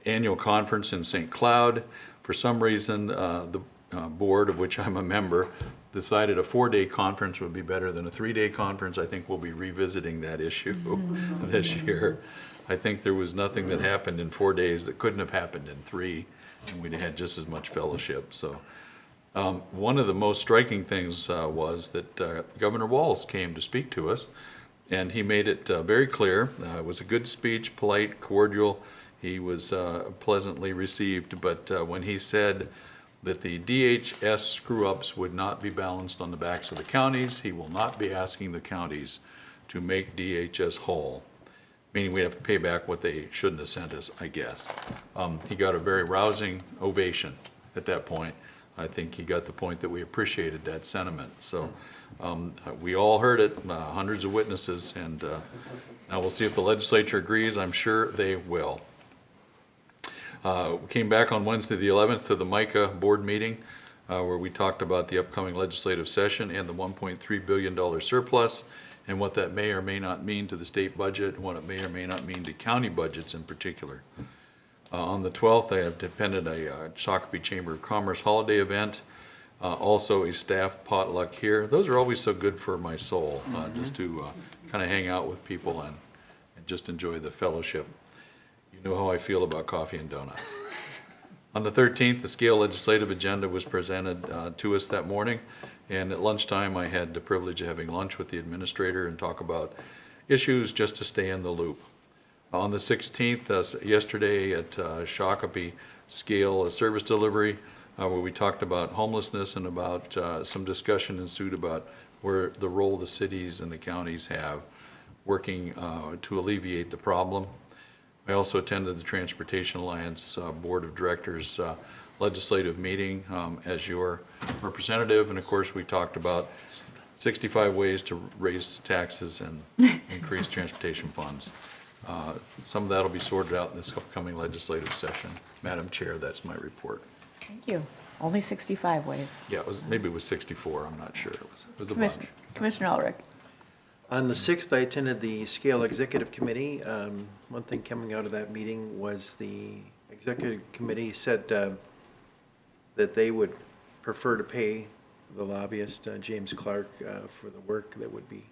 annual conference in St. Cloud. For some reason, the board, of which I'm a member, decided a 4-day conference would be better than a 3-day conference. I think we'll be revisiting that issue this year. I think there was nothing that happened in 4 days that couldn't have happened in 3, and we'd had just as much fellowship. So one of the most striking things was that Governor Walz came to speak to us, and he made it very clear. It was a good speech, polite, cordial. He was pleasantly received, but when he said that the DHS screw-ups would not be balanced on the backs of the counties, he will not be asking the counties to make DHS whole, meaning we have to pay back what they shouldn't have sent us, I guess. He got a very rousing ovation at that point. I think he got the point that we appreciated that sentiment. So we all heard it, hundreds of witnesses, and now we'll see if the legislature agrees. I'm sure they will. We came back on Wednesday the 11th to the MICA board meeting. where we talked about the upcoming legislative session and the $1.3 billion surplus and what that may or may not mean to the state budget and what it may or may not mean to county budgets in particular. On the 12th, I have attended a Shakopee Chamber of Commerce holiday event, also a staff potluck here. Those are always so good for my soul, just to kind of hang out with people and just enjoy the fellowship. You know how I feel about coffee and donuts. On the 13th, the scale legislative agenda was presented to us that morning, and at lunchtime I had the privilege of having lunch with the administrator and talk about issues just to stay in the loop. On the 16th, yesterday at Shakopee Scale Service Delivery, where we talked about homelessness and about some discussion ensued about where the role the cities and the counties have working to alleviate the problem. I also attended the Transportation Alliance Board of Directors legislative meeting as your representative, and of course we talked about 65 ways to raise taxes and increase transportation funds. Some of that will be sorted out in this upcoming legislative session. Madam Chair, that's my report. Thank you. Only 65 ways. Yeah, maybe it was 64, I'm not sure. It was a bunch. Commissioner Ulrich. On the 6th, I attended the Scale Executive Committee. One thing coming out of that meeting was the Executive Committee said that they would prefer to pay the lobbyist, James Clark, for the work that would be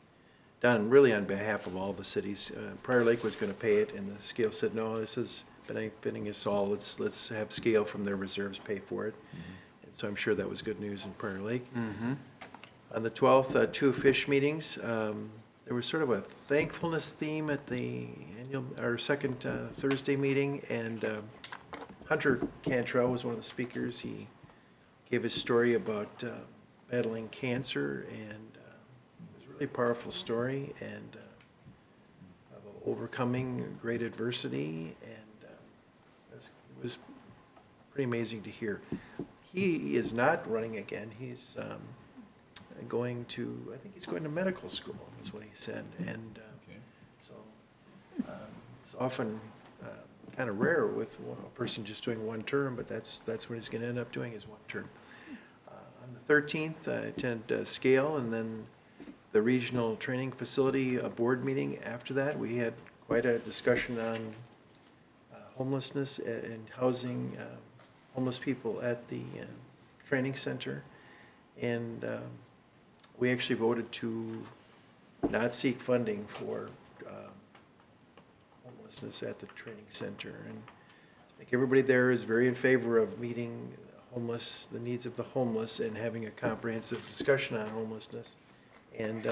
done really on behalf of all the cities. Prior Lake was going to pay it, and the Scale said, no, this is benefiting us all. Let's have Scale from their reserves pay for it. And so I'm sure that was good news in Prior Lake. On the 12th, two fish meetings. There was sort of a thankfulness theme at the second Thursday meeting, and Hunter Cantrell was one of the speakers. He gave his story about battling cancer, and it was a really powerful story, and of overcoming great adversity, and it was pretty amazing to hear. He is not running again. He's going to, I think he's going to medical school, is what he said. And so it's often kind of rare with a person just doing one term, but that's what he's going to end up doing, is one term. On the 13th, I attended Scale, and then the Regional Training Facility board meeting. After that, we had quite a discussion on homelessness and housing homeless people at the training center. And we actually voted to not seek funding for homelessness at the training center. And I think everybody there is very in favor of meeting the needs of the homeless and having a comprehensive discussion on homelessness. And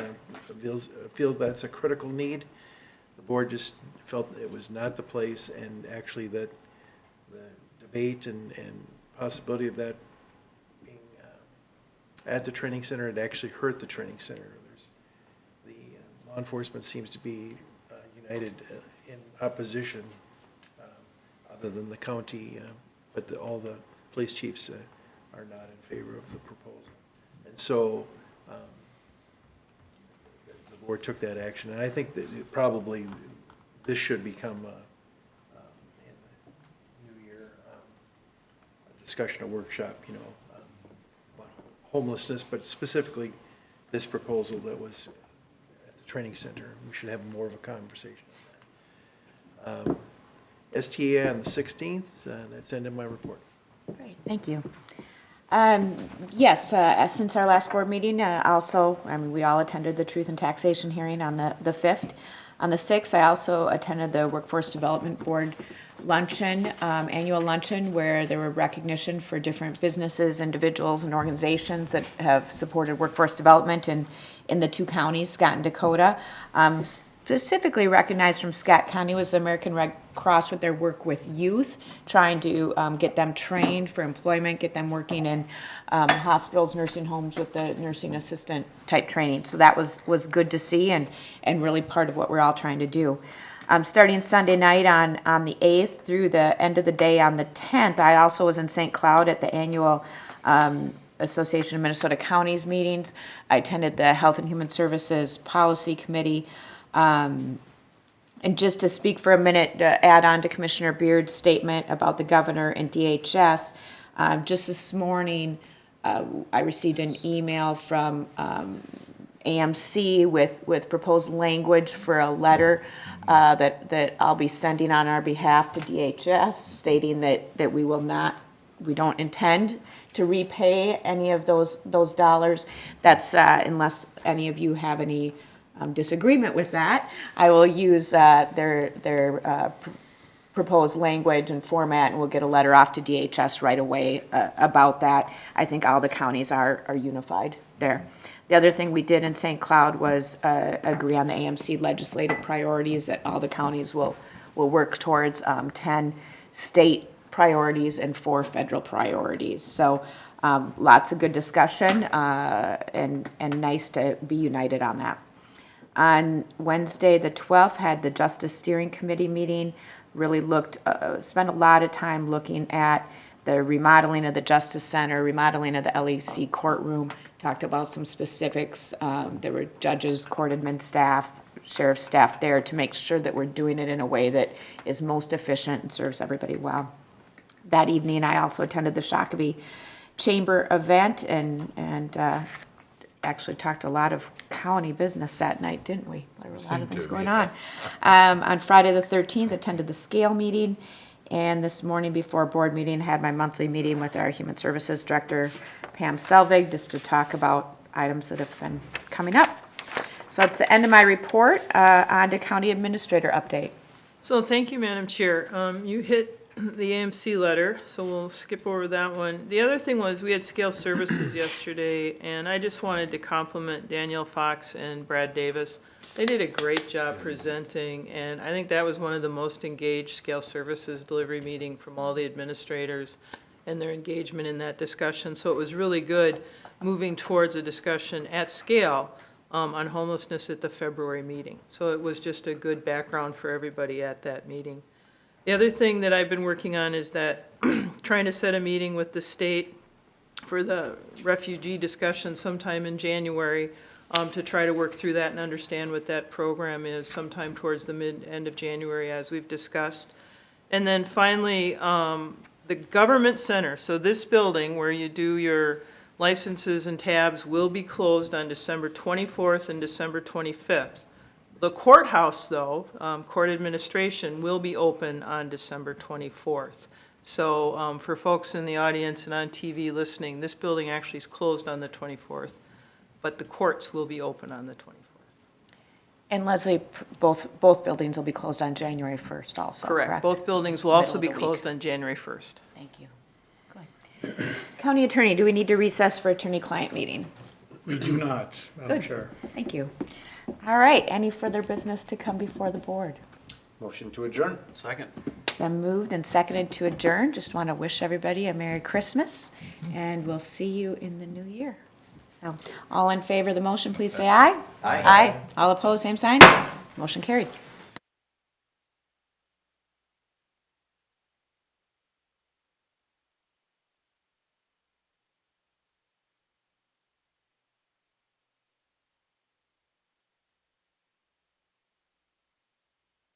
feels that's a critical need. The board just felt it was not the place, and actually that the debate and possibility of that at the training center, it actually hurt the training center. The law enforcement seems to be united in opposition, other than the county, but all the police chiefs are not in favor of the proposal. And so the board took that action, and I think that probably this should become in the new year a discussion, a workshop, homelessness, but specifically this proposal that was at the training center. We should have more of a conversation on that. STA on the 16th, that's the end of my report. Great, thank you. Yes, since our last board meeting, we all attended the Truth and Taxation hearing on the 5th. On the 6th, I also attended the Workforce Development Board luncheon, annual luncheon, where there were recognition for different businesses, individuals, and organizations that have supported workforce development in the two counties, Scott and Dakota. Specifically recognized from Scott County was the American Red Cross with their work with youth, trying to get them trained for employment, get them working in hospitals, nursing homes with the nursing assistant type training. So that was good to see, and really part of what we're all trying to do. Starting Sunday night on the 8th through the end of the day on the 10th, I also was in St. Cloud at the annual Association of Minnesota Counties meetings. I attended the Health and Human Services Policy Committee. And just to speak for a minute, to add on to Commissioner Beard's statement about the governor and DHS, just this morning, I received an email from AMC with proposed language for a letter that I'll be sending on our behalf to DHS, stating that we don't intend to repay any of those dollars. That's unless any of you have any disagreement with that. I will use their proposed language and format, and we'll get a letter off to DHS right away about that. I think all the counties are unified there. The other thing we did in St. Cloud was agree on the AMC legislative priorities that all the counties will work towards, 10 state priorities and 4 federal priorities. So lots of good discussion and nice to be united on that. On Wednesday, the 12th, had the Justice Steering Committee meeting. Really spent a lot of time looking at the remodeling of the Justice Center, remodeling of the LEC courtroom, talked about some specifics. There were judges, court admin staff, sheriff's staff there to make sure that we're doing it in a way that is most efficient and serves everybody well. That evening, I also attended the Shakopee Chamber event and actually talked a lot of county business that night, didn't we? There were a lot of things going on. On Friday the 13th, attended the SCALE meeting, and this morning before board meeting, had my monthly meeting with our Human Services Director, Pam Selvig, just to talk about items that have been coming up. So that's the end of my report. On to County Administrator update. So thank you, Madam Chair. You hit the AMC letter, so we'll skip over that one. The other thing was we had Scale Services yesterday, and I just wanted to compliment Danielle Fox and Brad Davis. They did a great job presenting, and I think that was one of the most engaged Scale Services delivery meeting from all the administrators and their engagement in that discussion. So it was really good moving towards a discussion at scale on homelessness at the February meeting. So it was just a good background for everybody at that meeting. The other thing that I've been working on is that trying to set a meeting with the state for the refugee discussion sometime in January to try to work through that and understand what that program is sometime towards the end of January, as we've discussed. And then finally, the government center. So this building where you do your licenses and tabs will be closed on December 24th and December 25th. The courthouse, though, court administration, will be open on December 24th. So for folks in the audience and on TV listening, this building actually is closed on the 24th, but the courts will be open on the 24th. And Leslie, both buildings will be closed on January 1st also, correct? Both buildings will also be Middle of the closed on January 1st. Thank you. Good. County Attorney, do we need to recess for attorney-client meeting? We do not, Madam Good. Chair. Thank you. All right, any further business to come before the board? Motion to adjourn. Second. It's been moved and seconded to adjourn. Just want to wish everybody a Merry Christmas, and we'll see you in the new year. So, all in favor of the motion, please say aye. Aye. Aye. All opposed, same sign. Motion carried.